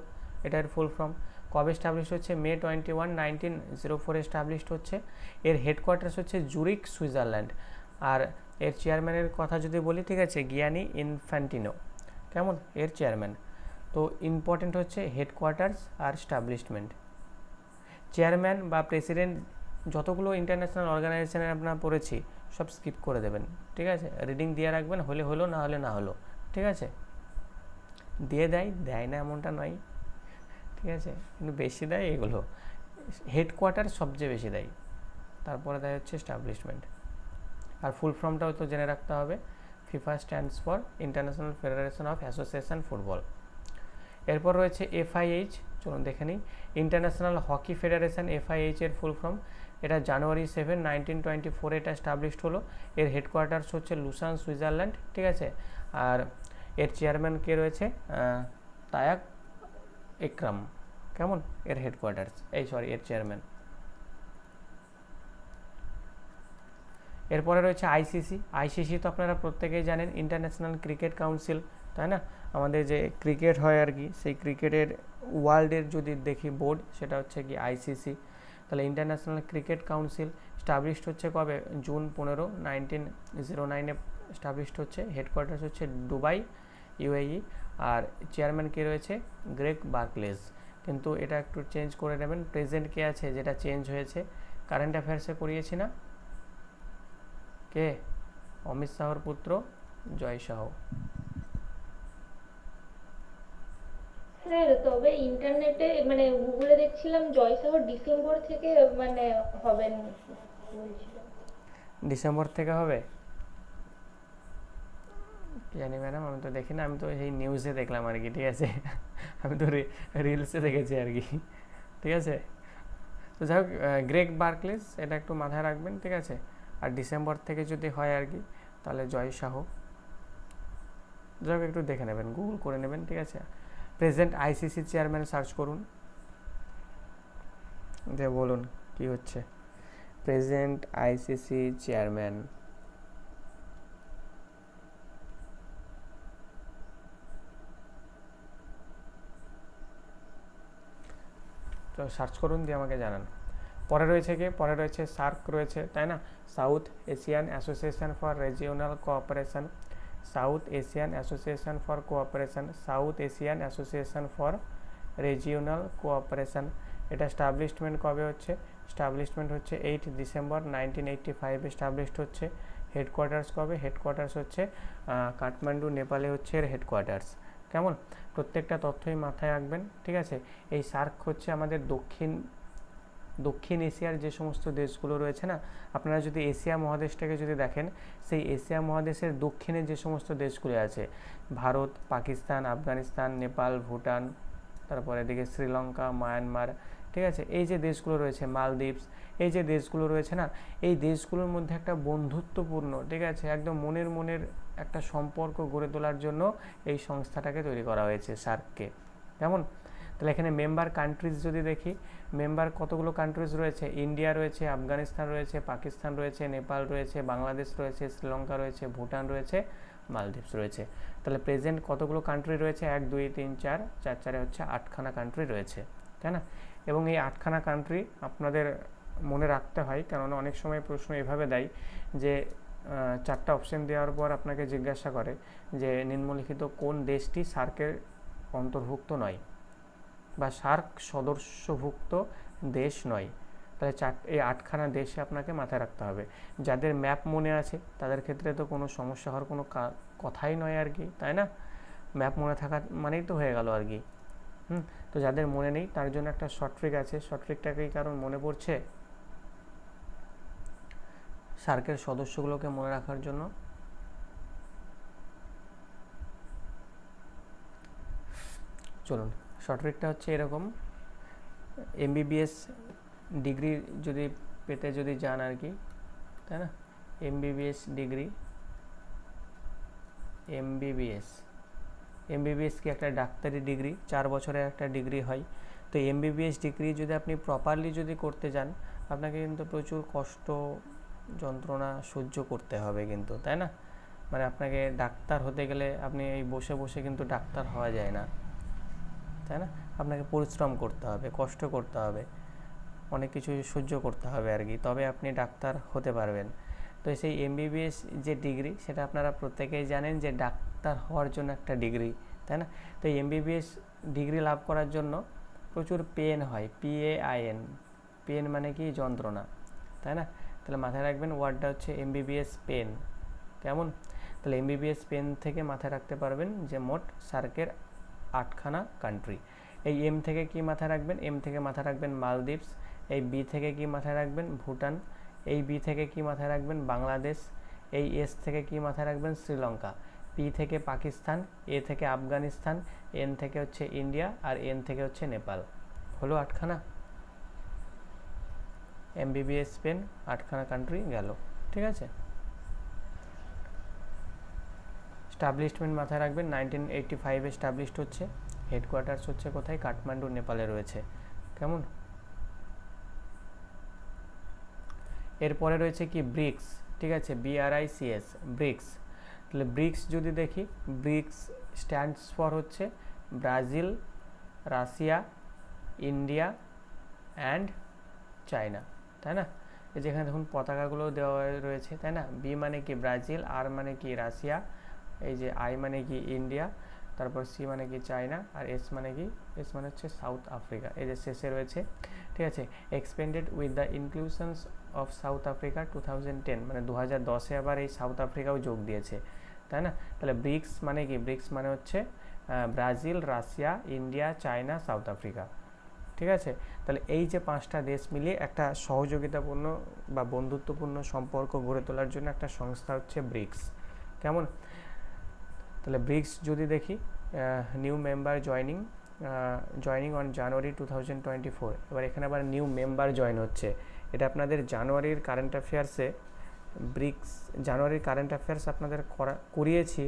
এটার ফুল ফর্ম। কবে স্টাবলিশ হচ্ছে, মে 21, 1904 স্টাবলিশড হচ্ছে। এর হেডকোয়ার্টার্স হচ্ছে জুরিক, সুইজারল্যান্ড। আর এর চেয়ারম্যানের কথা যদি বলি, ঠিক আছে, গিয়ানি ইনফ্যান্টিনো, কেমন, এর চেয়ারম্যান। তো ইম্পর্টেন্ট হচ্ছে হেডকোয়ার্টার্স আর স্টাবলিশমেন্ট। চেয়ারম্যান বা প্রেসিডেন্ট যতগুলো ইন্টারন্যাশনাল অর্গানাইজেশনে আপনারা পড়েছি সব স্কিপ করে দেবেন, ঠিক আছে, রিডিং দিয়ে রাখবেন, হলে হলো, না হলে না হলো, ঠিক আছে। দিয়ে দেয় না এমনটা নয়, ঠিক আছে, কিন্তু বেশি দেয় এগুলো, হেডকোয়ার্টার সবচেয়ে বেশি দেয়, তারপরে দেয় হচ্ছে স্টাবলিশমেন্ট। আর ফুল ফর্মটাও তো জেনে রাখতে হবে, FIFA stands for international federation of association football. এরপর রয়েছে এফআইএইচ, চলুন দেখে নিই। ইন্টারন্যাশনাল হকি ফেডারেশন, এফআইএইচ এর ফুল ফর্ম। এটা জানুয়ারি 7, 1924 এটা স্টাবলিশড হলো। এর হেডকোয়ার্টার্স হচ্ছে লুসান, সুইজারল্যান্ড, ঠিক আছে। আর এর চেয়ারম্যান কে রয়েছে, তায়াক একরাম, কেমন, এর হেডকোয়ার্টার্স, এর চেয়ারম্যান। এরপরে রয়েছে আইসিসি তো আপনারা প্রত্যেকেই জানেন, ইন্টারন্যাশনাল ক্রিকেট কাউন্সিল, তাই না, আমাদের যে ক্রিকেট হয় আর কি, সেই ক্রিকেটের ওয়ার্ল্ডের যদি দেখি বোর্ড, সেটা হচ্ছে কি আইসিসি। তাহলে ইন্টারন্যাশনাল ক্রিকেট কাউন্সিল স্টাবলিশড হচ্ছে কবে, জুন 15, 1909-এ স্টাবলিশড হচ্ছে। হেডকোয়ার্টার্স হচ্ছে দুবাই, ইউএই। আর চেয়ারম্যান কে রয়েছে, গ্রেগ বার্কলেজ। কিন্তু এটা একটু চেঞ্জ করে নেবেন, প্রেজেন্ট কে আছে, যেটা চেঞ্জ হয়েছে, কারেন্ট অ্যাফেয়ার্সে করিয়েছি না, কে, অমিত শাহর পুত্র জয় শাহ। স্যার তবে ইন্টারনেটে মানে গুগলে দেখছিলাম জয়সাহ ডিসেম্বর থেকে মানে হবেন বলছিল। ডিসেম্বর থেকে হবে, জানি ম্যাডাম, আমি তো দেখি না, আমি তো এই নিউজে দেখলাম আর কি, ঠিক আছে, আমি তো রিলসে দেখেছি আর কি, ঠিক আছে। তো যাই হোক, গ্রেগ বার্কলেস এটা একটু মাথায় রাখবেন, ঠিক আছে। আর ডিসেম্বর থেকে যদি হয় আর কি, তাহলে জয় শাহ, যাই হোক একটু দেখে নেবেন, গুগল করে নেবেন, ঠিক আছে। প্রেজেন্ট আইসিসি চেয়ারম্যান সার্চ করুন, দিয়ে বলুন কি হচ্ছে, প্রেজেন্ট আইসিসি চেয়ারম্যান। তো সার্চ করুন, দিয়ে আমাকে জানান। পরে রয়েছে কি, পরে রয়েছে সার্ক রয়েছে, তাই না, south Asian association for regional cooperation, south Asian association for cooperation, south Asian association for regional cooperation. এটা স্টাবলিশমেন্ট কবে হচ্ছে, স্টাবলিশমেন্ট হচ্ছে 8 ডিসেম্বর 1985 স্টাবলিশড হচ্ছে। হেডকোয়ার্টার্স কবে, হেডকোয়ার্টার্স হচ্ছে কাঠমান্ডু, নেপালে হচ্ছে এর হেডকোয়ার্টার্স, কেমন, প্রত্যেকটা তথ্যই মাথায় রাখবেন, ঠিক আছে। এই সার্ক হচ্ছে আমাদের দক্ষিণ এশিয়ার যে সমস্ত দেশগুলো রয়েছে না, আপনারা যদি এশিয়া মহাদেশটাকে যদি দেখেন, সেই এশিয়া মহাদেশের দক্ষিণে যে সমস্ত দেশগুলো আছে, ভারত, পাকিস্তান, আফগানিস্তান, নেপাল, ভুটান, তারপর এদিকে শ্রীলঙ্কা, মায়ানমার, ঠিক আছে, এই যে দেশগুলো রয়েছে, মালদ্বীপস, এই যে দেশগুলো রয়েছে না, এই দেশগুলোর মধ্যে একটা বন্ধুত্বপূর্ণ, ঠিক আছে, একদম মনের একটা সম্পর্ক গড়ে তোলার জন্য এই সংস্থাটাকে তৈরি করা হয়েছে, সার্ককে। কেমন? তাহলে এখানে মেম্বার কান্ট্রিজ যদি দেখি, মেম্বার কতগুলো কান্ট্রিজ রয়েছে, ইন্ডিয়া রয়েছে, আফগানিস্তান রয়েছে, পাকিস্তান রয়েছে, নেপাল রয়েছে, বাংলাদেশ রয়েছে, শ্রীলঙ্কা রয়েছে, ভুটান রয়েছে, মালদ্বীপস রয়েছে। তাহলে প্রেজেন্ট কতগুলো কান্ট্রি রয়েছে? 1 2 3 4, 4 4 হচ্ছে 8খানা কান্ট্রি রয়েছে, তাই না? এবং এই 8খানা কান্ট্রি আপনাদের মনে রাখতে হয়, কেননা অনেক সময় প্রশ্ন এভাবে দেয় যে 4টা অপশন দেওয়ার পর আপনাকে জিজ্ঞাসা করে যে নিম্নলিখিত কোন দেশটি সার্কের অন্তর্ভুক্ত নয় বা সার্ক সদস্যভুক্ত দেশ নয়। তাহলে এই 8খানা দেশে আপনাকে মাথায় রাখতে হবে। যাদের ম্যাপ মনে আছে তাদের ক্ষেত্রে তো কোনো সমস্যা হওয়ার কোনো কথাই নয় আর কি, তাই না? ম্যাপ মনে থাকা মানেই তো হয়ে গেল আর কি। তো যাদের মনে নেই তার জন্য একটা শর্ট ট্রিক আছে, শর্ট ট্রিকটাকেই কারণ মনে পড়ছে সার্কের সদস্যগুলোকে মনে রাখার জন্য। চলুন, শর্ট ট্রিকটা হচ্ছে এরকম, এমবিবিএস ডিগ্রি যদি পেতে যদি যান আর কি, তাই না? এমবিবিএস ডিগ্রি, এমবিবিএস কি একটা ডাক্তারি ডিগ্রি, 4 বছরের একটা ডিগ্রি হয়। তো এমবিবিএস ডিগ্রি যদি আপনি প্রপারলি যদি করতে যান, আপনাকে কিন্তু প্রচুর কষ্ট যন্ত্রণা সহ্য করতে হবে কিন্তু, তাই না? মানে আপনাকে ডাক্তার হতে গেলে আপনি এই বসে বসে কিন্তু ডাক্তার হওয়া যায় না, তাই না? আপনাকে পরিশ্রম করতে হবে, কষ্ট করতে হবে, অনেক কিছু সহ্য করতে হবে আর কি, তবে আপনি ডাক্তার হতে পারবেন। তো সেই এমবিবিএস যে ডিগ্রি, সেটা আপনারা প্রত্যেকেই জানেন যে ডাক্তার হওয়ার জন্য একটা ডিগ্রি, তাই না? তো এই এমবিবিএস ডিগ্রি লাভ করার জন্য প্রচুর পেন হয়, PAIN, পেন মানে কি? যন্ত্রণা, তাই না? তাহলে মাথায় রাখবেন ওয়ার্ডটা হচ্ছে এমবিবিএস পেন। কেমন? তাহলে এমবিবিএস পেন থেকে মাথায় রাখতে পারবেন যে মোট সার্কের 8খানা কান্ট্রি। এই এম থেকে কি মাথায় রাখবেন? এম থেকে মাথায় রাখবেন মালদ্বীপস। এই বি থেকে কি মাথায় রাখবেন? ভুটান। এই বি থেকে কি মাথায় রাখবেন? বাংলাদেশ। এই এস থেকে কি মাথায় রাখবেন? শ্রীলঙ্কা। পি থেকে পাকিস্তান, এ থেকে আফগানিস্তান, এন থেকে হচ্ছে ইন্ডিয়া, আর এন থেকে হচ্ছে নেপাল। হলো 8খানা এমবিবিএস পেন, 8খানা কান্ট্রি গেল, ঠিক আছে? স্টাবলিশমেন্ট মাথায় রাখবেন, 1985 এস্টাবলিশড হচ্ছে। হেডকোয়ার্টার্স হচ্ছে কোথায়? কাঠমান্ডু, নেপালে রয়েছে। কেমন? এরপরে রয়েছে কি? ব্রিক্স, ঠিক আছে, BRICS, ব্রিক্স। তাহলে ব্রিক্স যদি দেখি, ব্রিক্স স্ট্যান্ডস ফর হচ্ছে Brazil, Russia, India and China, তাই না? যেখানে দেখুন পতাকাগুলো দেওয়া রয়েছে, তাই না? বি মানে কি? ব্রাজিল, আর মানে কি? রাশিয়া, এই যে আই মানে কি? ইন্ডিয়া, তারপর সি মানে কি? চায়না, আর এস মানে কি? এস মানে হচ্ছে সাউথ আফ্রিকা, এই যে শেষে রয়েছে, ঠিক আছে। Expanded with the inclusions of South Africa 2010, মানে 2010-এ আবার এই সাউথ আফ্রিকাও যোগ দিয়েছে, তাই না? তাহলে ব্রিক্স মানে কি? ব্রিক্স মানে হচ্ছে Brazil, Russia, India, China, south Africa, ঠিক আছে। তাহলে এই যে 5টা দেশ মিলিয়ে একটা সহযোগিতাপূর্ণ বা বন্ধুত্বপূর্ণ সম্পর্ক গড়ে তোলার জন্য একটা সংস্থা হচ্ছে ব্রিক্স। কেমন? তাহলে ব্রিক্স যদি দেখি, new member joining on January 2024। এবার এখানে আবার নিউ মেম্বার জয়েন হচ্ছে, এটা আপনাদের জানুয়ারির কারেন্ট অ্যাফেয়ার্সে, ব্রিক্স জানুয়ারির কারেন্ট অ্যাফেয়ার্স আপনাদের করিয়েছি,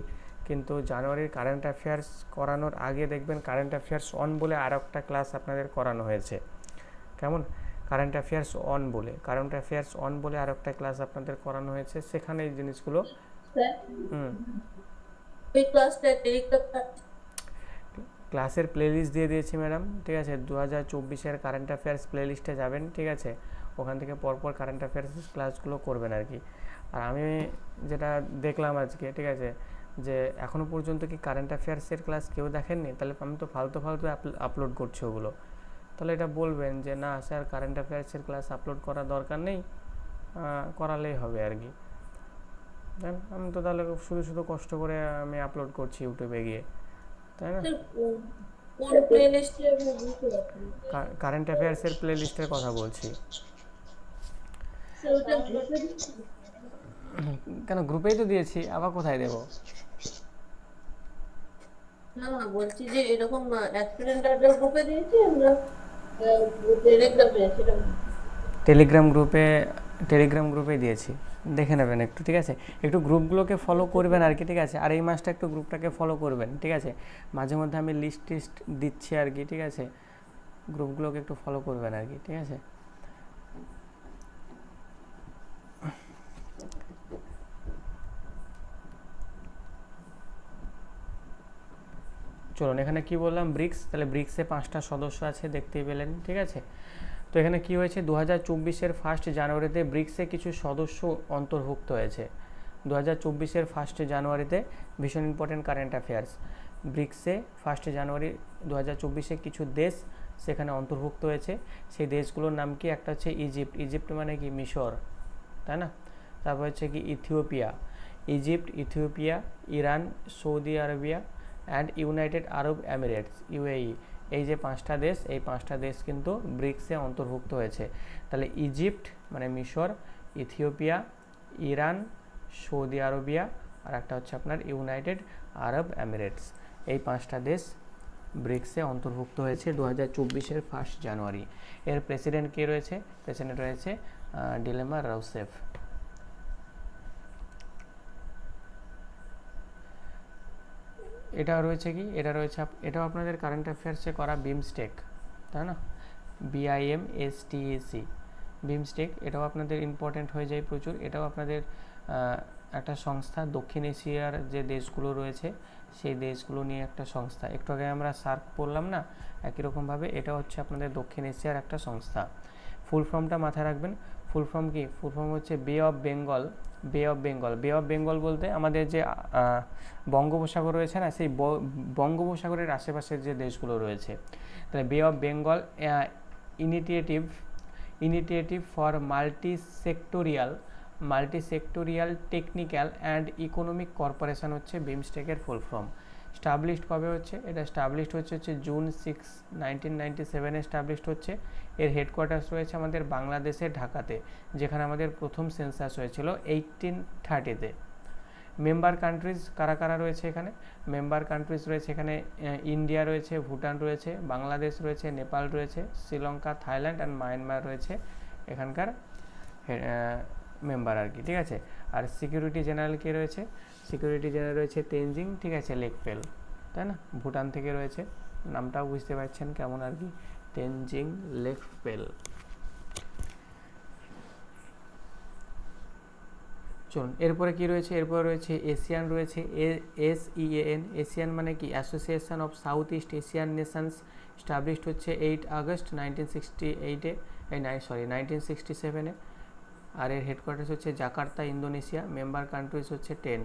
কিন্তু জানুয়ারির কারেন্ট অ্যাফেয়ার্স করানোর আগে দেখবেন কারেন্ট অ্যাফেয়ার্স অন বলে আর একটা ক্লাস আপনাদের করানো হয়েছে। কেমন? কারেন্ট অ্যাফেয়ার্স অন বলে আর একটা ক্লাস আপনাদের করানো হয়েছে, সেখানে এই জিনিসগুলো ক্লাসের প্লেলিস্ট দিয়ে দিয়েছি ম্যাডাম, ঠিক আছে। 2024-এর কারেন্ট অ্যাফেয়ার্স প্লেলিস্টে যাবেন, ঠিক আছে, ওখান থেকে পরপর কারেন্ট অ্যাফেয়ার্সের ক্লাসগুলো করবেন আর কি। আর আমি যেটা দেখলাম আজকে, ঠিক আছে, যে এখনও পর্যন্ত কি কারেন্ট অ্যাফেয়ার্সের ক্লাস কেউ দেখেননি, তাহলে আমি তো ফালতু আপলোড করছি ওগুলো। তাহলে এটা বলবেন যে না স্যার, কারেন্ট অ্যাফেয়ার্সের ক্লাস আপলোড করার দরকার নেই, করালেই হবে আর কি। আমি তো তাহলে শুধু কষ্ট করে আমি আপলোড করছি ইউটিউবে গিয়ে, তাই না? কারেন্ট অ্যাফেয়ার্সের প্লে লিস্টের কথা বলছি। কেন, গ্রুপেই তো দিয়েছি, আবার কোথায় দেবো? না না, বলছি যে এরকম অ্যাক্সিডেন্ট একটা গ্রুপে দিয়েছি আমরা, টেলিগ্রামে, সেটা টেলিগ্রাম গ্রুপে, টেলিগ্রাম গ্রুপে দিয়েছি, দেখে নেবেন একটু, ঠিক আছে? একটু গ্রুপগুলোকে ফলো করবেন আর কি, ঠিক আছে? আর এই মাসটা একটু গ্রুপটাকে ফলো করবেন, ঠিক আছে? মাঝে মধ্যে আমি লিস্ট টিস্ট দিচ্ছি আর কি, ঠিক আছে? গ্রুপগুলোকে একটু ফলো করবেন আর কি, ঠিক আছে? চলুন, এখানে কি বললাম, ব্রিক্স, তাহলে ব্রিক্সে 5টা সদস্য আছে, দেখতেই পেলেন, ঠিক আছে? তো এখানে কি হয়েছে, 2024-এর 1 জানুয়ারিতে ব্রিক্সে কিছু সদস্য অন্তর্ভুক্ত হয়েছে। 2024-এর 1 জানুয়ারিতে, ভীষণ ইম্পর্টেন্ট কারেন্ট অ্যাফেয়ার্স, ব্রিক্সে 1 জানুয়ারি 2024-এ কিছু দেশ সেখানে অন্তর্ভুক্ত হয়েছে। সেই দেশগুলোর নাম কি, একটা হচ্ছে ইজিপ্ট, ইজিপ্ট মানে কি মিশর, তাই না? তারপর হচ্ছে কি Ethiopia, Egypt, Ethiopia, Iran, Saudi Arabia and United Arab Emirates, UAE. এই যে 5টা দেশ, এই 5টা দেশ কিন্তু ব্রিক্সে অন্তর্ভুক্ত হয়েছে। তাহলে ইজিপ্ট মানে মিশর, ইথিওপিয়া, ইরান, সৌদি আরবিয়া আর একটা হচ্ছে আপনার ইউনাইটেড আরব এমিরেটস, এই 5টা দেশ ব্রিক্সে অন্তর্ভুক্ত হয়েছে 2024-এর 1 জানুয়ারি। এর প্রেসিডেন্ট কে রয়েছে? প্রেসিডেন্ট রয়েছে ডিলেমা রৌসেফ। এটা রয়েছে কি, এটা রয়েছে, এটাও আপনাদের কারেন্ট অ্যাফেয়ার্সে করা, বিমস্টেক, তাই না? BIMSTEC, বিমস্টেক, এটাও আপনাদের ইম্পর্টেন্ট হয়ে যায় প্রচুর। এটাও আপনাদের একটা সংস্থা, দক্ষিণ এশিয়ার যে দেশগুলো রয়েছে সেই দেশগুলো নিয়ে একটা সংস্থা। একটু আগে আমরা সার্ক পড়লাম না, একই রকমভাবে এটা হচ্ছে আপনাদের দক্ষিণ এশিয়ার একটা সংস্থা। ফুল ফর্মটা মাথায় রাখবেন। ফুল ফর্ম কি? ফুল ফর্ম হচ্ছে বে অফ বেঙ্গল। বে অফ বেঙ্গল, বে অফ বেঙ্গল বলতে আমাদের যে বঙ্গোপসাগর রয়েছে না, সেই বঙ্গোপসাগরের আশেপাশের যে দেশগুলো রয়েছে, তাহলে bay of Bengal initiative for multisectoral technical and economic corporation হচ্ছে বিমস্টেকের ফুল ফর্ম। স্টাবলিশড কবে হচ্ছে? এটা স্টাবলিশড হচ্ছে June 6, 1997 স্টাবলিশড হচ্ছে। এর হেডকোয়ার্টার্স রয়েছে আমাদের বাংলাদেশের ঢাকাতে, যেখানে আমাদের প্রথম সেন্সাস হয়েছিল 1830-তে। মেম্বার কান্ট্রিজ কারা কারা রয়েছে এখানে? মেম্বার কান্ট্রিজ রয়েছে এখানে ইন্ডিয়া রয়েছে, ভুটান রয়েছে, বাংলাদেশ রয়েছে, নেপাল রয়েছে, শ্রীলঙ্কা, থাইল্যান্ড অ্যান্ড মায়ানমার রয়েছে এখানকার মেম্বার আর কি, ঠিক আছে? আর সিকিউরিটি জেনারেল কে রয়েছে? সিকিউরিটি জেনারেল রয়েছে তেনজিং, ঠিক আছে, লেকপেল, তাই না? ভুটান থেকে রয়েছে, নামটাও বুঝতে পারছেন কেমন আর কি, তেনজিং লেকপেল। চলুন, এরপরে কি রয়েছে? এরপরে রয়েছে এশিয়ান রয়েছে, ASEAN, এশিয়ান মানে কি? Association of south east Asian Nations, established হচ্ছে 8 আগস্ট 1968-এ, 1967-এ। আর এর হেডকোয়ার্টার্স হচ্ছে জাকার্তা, ইন্দোনেশিয়া। মেম্বার কান্ট্রিজ হচ্ছে 10।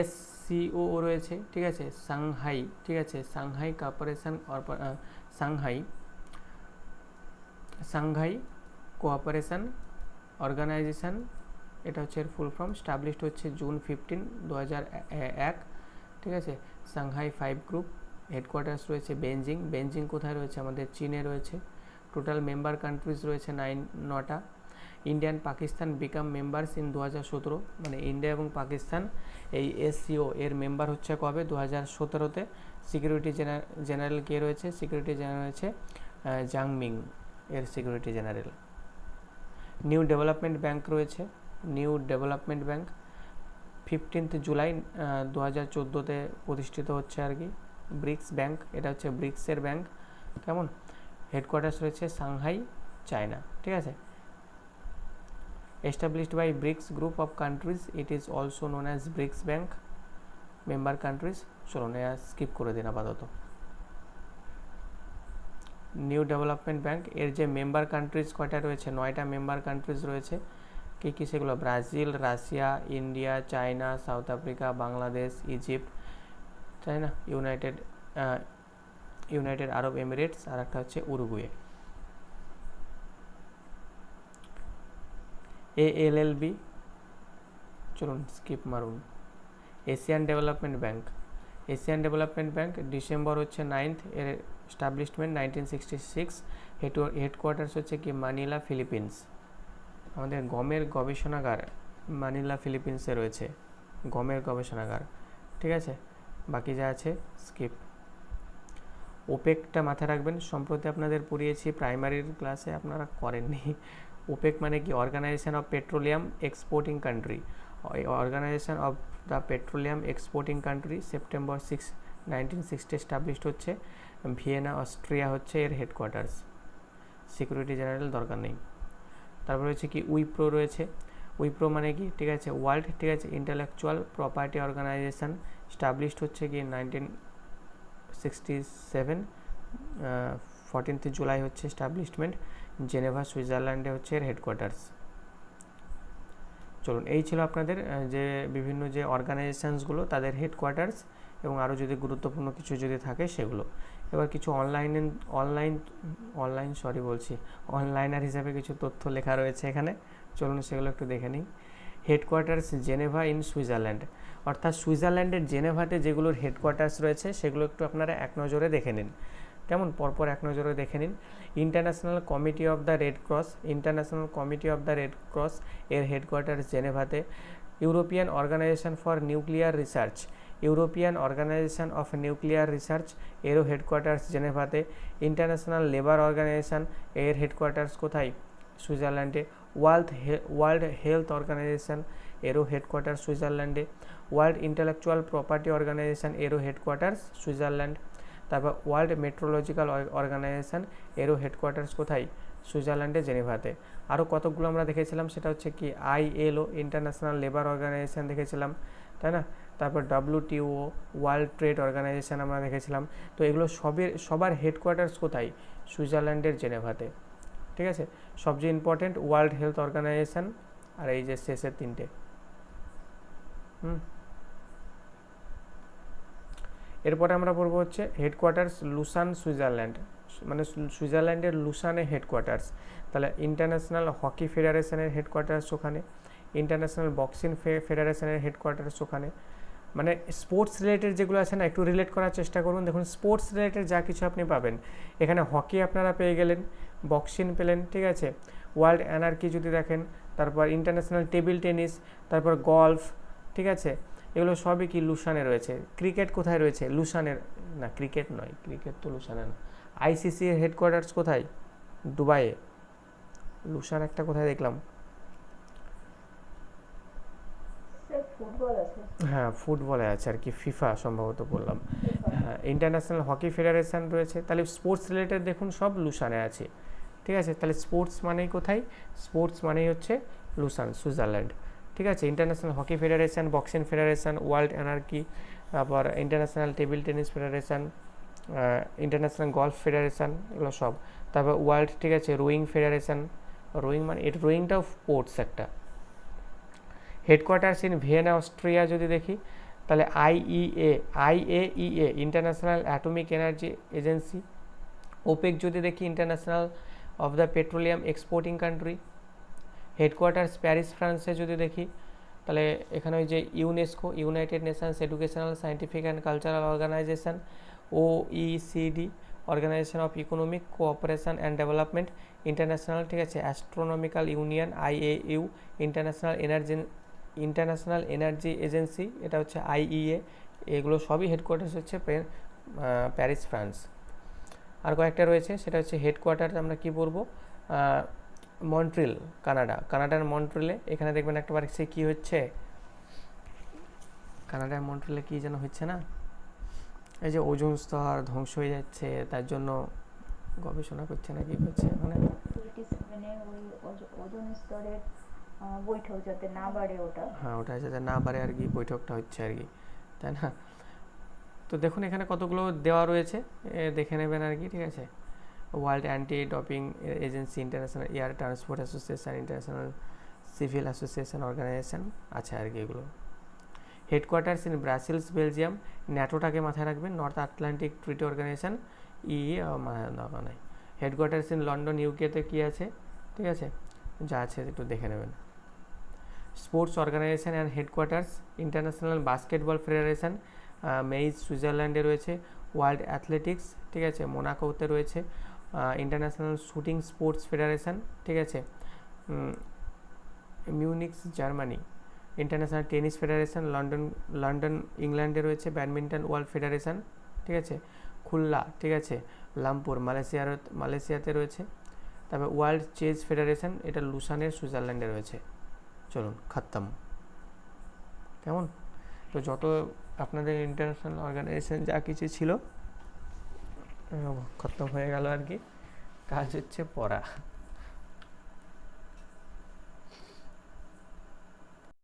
SCO রয়েছে, ঠিক আছে, সাংহাই, ঠিক আছে, Shanghai cooperation, Shanghai cooperation organisation, এটা হচ্ছে এর ফুল ফর্ম। স্টাবলিশড হচ্ছে June 15, 2001, ঠিক আছে। সাংহাই 5 গ্রুপ, হেডকোয়ার্টার্স রয়েছে বেইজিং। বেইজিং কোথায় রয়েছে? আমাদের চীনে রয়েছে। টোটাল মেম্বার কান্ট্রিজ রয়েছে 9টা। India and Pakistan became members in 2017, মানে ইন্ডিয়া এবং পাকিস্তান এই SCO এর মেম্বার হচ্ছে কবে? 2017-তে। সিকিউরিটি জেনারেল কে রয়েছে? সিকিউরিটি জেনারেল রয়েছে জাংমিং, এর security general. New development bank রয়েছে, নিউ ডেভেলপমেন্ট ব্যাংক 15 জুলাই 2014-তে প্রতিষ্ঠিত হচ্ছে আর কি। ব্রিক্স ব্যাংক, এটা হচ্ছে ব্রিক্সের ব্যাংক, কেমন? হেডকোয়ার্টার্স রয়েছে সাংহাই, চায়না, ঠিক আছে। established by BRICS group of countries, it is also known as BRICS Bank. Member countries, চলুন স্কিপ করে দিন আপাতত। নিউ ডেভেলপমেন্ট ব্যাংক এর যে মেম্বার কান্ট্রিজ কয়টা রয়েছে? 9টা মেম্বার কান্ট্রিজ রয়েছে। কী কী সেগুলো? Brazil, Russia, India, China, south Africa, Bangladesh, Egypt, তাই না, ইউনাইটেড আরব এমিরেটস, আর একটা হচ্ছে উরুগুয়ে। ALLB, চলুন স্কিপ মারুন। Asian development bank, Asian development bank December হচ্ছে 9th, এর এস্টাবলিশমেন্ট 1966। হেডকোয়ার্টার্স হচ্ছে কি মানিলা, ফিলিপিন্স। আমাদের গমের গবেষণাগার মানিলা, ফিলিপিন্সে রয়েছে, গমের গবেষণাগার, ঠিক আছে। বাকি যা আছে স্কিপ। ওপেকটা মাথায় রাখবেন, সম্প্রতি আপনাদের পড়িয়েছি প্রাইমারির ক্লাসে, আপনারা করেননি। ওপেক মানে কি? Organisation of petroleum exporting country. Organisation of the petroleum exporting country September 6, 1960 established হচ্ছে। ভিয়েনা অস্ট্রিয়া হচ্ছে এর হেডকোয়ার্টার্স। সিকিউরিটি জেনারেল দরকার নেই। তারপরে হচ্ছে কি উইপ্রো রয়েছে। উইপ্রো মানে কি? ঠিক আছে, ওয়ার্ল্ড, ঠিক আছে, ইন্টেলেকচুয়াল প্রপার্টি অর্গানাইজেশন, স্টাবলিশড হচ্ছে কি 1967, 14th জুলাই হচ্ছে স্টাবলিশমেন্ট। জেনেভা সুইজারল্যান্ডে হচ্ছে এর হেডকোয়ার্টার্স। চলুন, এই ছিল আপনাদের যে বিভিন্ন যে অর্গানাইজেশানসগুলো তাদের হেডকোয়ার্টার্স এবং আরও যদি গুরুত্বপূর্ণ কিছু যদি থাকে সেগুলো। এবার কিছু অনলাইনার হিসাবে কিছু তথ্য লেখা রয়েছে এখানে, চলুন সেগুলো একটু দেখে নিই। হেডকোয়ার্টার্স জেনেভা ইন সুইজারল্যান্ড, অর্থাৎ সুইজারল্যান্ডের জেনেভাতে যেগুলোর হেডকোয়ার্টার্স রয়েছে সেগুলো একটু আপনারা এক নজরে দেখে নিন। কেমন? পরপর এক নজরে দেখে নিন। International committee of the red cross এর হেডকোয়ার্টার্স জেনেভাতে। European organisation for nuclear research এরও হেডকোয়ার্টার্স জেনেভাতে। ইন্টারন্যাশনাল লেবার অর্গানাইজেশন এর হেডকোয়ার্টার্স কোথায়? সুইজারল্যান্ডে। ওয়ার্ল্ড হেলথ অর্গানাইজেশন এরও হেডকোয়ার্টার্স সুইজারল্যান্ডে। ওয়ার্ল্ড ইন্টেলেকচুয়াল প্রপার্টি অর্গানাইজেশন এরও হেডকোয়ার্টার্স সুইজারল্যান্ড। তারপর ওয়ার্ল্ড মেট্রোলজিক্যাল অর্গানাইজেশন এরও হেডকোয়ার্টার্স কোথায়? সুইজারল্যান্ডে, জেনেভাতে। আরও কতগুলো আমরা দেখেছিলাম, সেটা হচ্ছে কি ILO ইন্টারন্যাশনাল লেবার অর্গানাইজেশন দেখেছিলাম, তাই না? তারপর WTO ওয়ার্ল্ড ট্রেড অর্গানাইজেশন আমরা দেখেছিলাম। তো এগুলো সবার হেডকোয়ার্টার্স কোথায়? সুইজারল্যান্ডের জেনেভাতে, ঠিক আছে। সবচেয়ে ইম্পর্টেন্ট ওয়ার্ল্ড হেলথ অর্গানাইজেশন আর এই যে শেষের তিনটে। এরপরে আমরা পড়বো হচ্ছে হেডকোয়ার্টার্স লুসান সুইজারল্যান্ড, মানে সুইজারল্যান্ডের লুসানে হেডকোয়ার্টার্স। তাহলে ইন্টারন্যাশনাল হকি ফেডারেশনের হেডকোয়ার্টার্স ওখানে, ইন্টারন্যাশনাল বক্সিং ফেডারেশনের হেডকোয়ার্টার্স ওখানে। মানে স্পোর্টস রিলেটেড যেগুলো আছে না, একটু রিলেট করার চেষ্টা করুন। দেখুন স্পোর্টস রিলেটেড যা কিছু আপনি পাবেন এখানে, হকি আপনারা পেয়ে গেলেন, বক্সিং পেলেন, ঠিক আছে। ওয়ার্ল্ড অ্যানার্কি যদি দেখেন, তারপর ইন্টারন্যাশনাল টেবিল টেনিস, তারপর গলফ, ঠিক আছে, এগুলো সবই কি লুসানে রয়েছে। ক্রিকেট কোথায় রয়েছে? লুসানের, না ক্রিকেট নয়, ক্রিকেট তো লুসানে না। ICC এর হেডকোয়ার্টার্স কোথায়? দুবাইয়ে। লুসান একটা কোথায় দেখলাম, হ্যাঁ ফুটবলে আছে আর কি, ফিফা সম্ভবত বললাম। হ্যাঁ, ইন্টারন্যাশনাল হকি ফেডারেশন রয়েছে। তাহলে স্পোর্টস রিলেটেড দেখুন সব লুসানে আছে, ঠিক আছে। তাহলে স্পোর্টস মানেই কোথায়? স্পোর্টস মানেই হচ্ছে লুসান, সুইজারল্যান্ড, ঠিক আছে। International hockey federation, boxing federation, world anarchy, তারপর international table tennis federation, international golf federation, এগুলো সব। তারপর ওয়ার্ল্ড, ঠিক আছে, রোয়িং ফেডারেশন, রোয়িং মানে এটা রোয়িংটাও স্পোর্টস একটা। হেডকোয়ার্টার্স ইন ভিয়েনা অস্ট্রিয়া যদি দেখি, তাহলে IAEA international atomic energy agency. OPEC যদি দেখি, international of the petroleum exporting country. Headquarters Paris, ফ্রান্সে যদি দেখি, তাহলে এখানে ওই যে UNESCO, United Nations educational scientific and cultural organisation. OECD organisation of economic cooperation and development. International, ঠিক আছে, astronomical union IAU। International energy agency, এটা হচ্ছে IEA। এগুলো সবই হেডকোয়ার্টার্স হচ্ছে প্যারিস, ফ্রান্স। আর কয়েকটা রয়েছে, সেটা হচ্ছে হেডকোয়ার্টার আমরা কি বলবো, মন্ট্রিল, কানাডার মন্ট্রিলে। এখানে দেখবেন একটাবার সে কী হচ্ছে, কানাডার মন্ট্রিলে কী যেন হচ্ছে না, এই যে ওজোন স্তর ধ্বংস হয়ে যাচ্ছে, তার জন্য গবেষণা করছে না, কি করছে ওখানে, মানে ওই ওজোন স্তরের বৈঠক যাতে না বাড়ে, ওটা, হ্যাঁ ওটা যাতে না বাড়ে আর কি, বৈঠকটা হচ্ছে আর কি, তাই না। তো দেখুন এখানে কতগুলো দেওয়া রয়েছে, দেখে নেবেন আর কি, ঠিক আছে। World anti doping agency, international air transport association, international civil association organisation আছে আর কি এগুলো। Headquarters in Brussels, Belgium. ন্যাটোটাকে মাথায় রাখবেন, নর্থ আটলান্টিক ট্রিটি অর্গানাইজেশন, দরকার নাই। হেডকোয়ার্টার্স ইন লন্ডন, ইউকেতে কী আছে, ঠিক আছে, যা আছে একটু দেখে নেবেন। Sports organisation and headquarters, international basketball federation, Mies সুইজারল্যান্ডে রয়েছে। ওয়ার্ল্ড অ্যাথলেটিক্স, ঠিক আছে, মোনাকোতে রয়েছে। ইন্টারন্যাশনাল শুটিং স্পোর্টস ফেডারেশন, ঠিক আছে, Munich, Germany. International tennis federation London ইংল্যান্ডে রয়েছে, ব্যাডমিন্টন ওয়ার্ল্ড ফেডারেশন, ঠিক আছে, খুলনা, ঠিক আছে, লামপুর মালয়েশিয়াতে রয়েছে। তারপর ওয়ার্ল্ড চেস ফেডারেশন, এটা লুসানের সুইজারল্যান্ডে রয়েছে। চলুন খতম। কেমন? তো যত আপনাদের ইন্টারন্যাশনাল অর্গানাইজেশন যা কিছু ছিল খতম হয়ে গেল আর কি। কাজ হচ্ছে পড়া।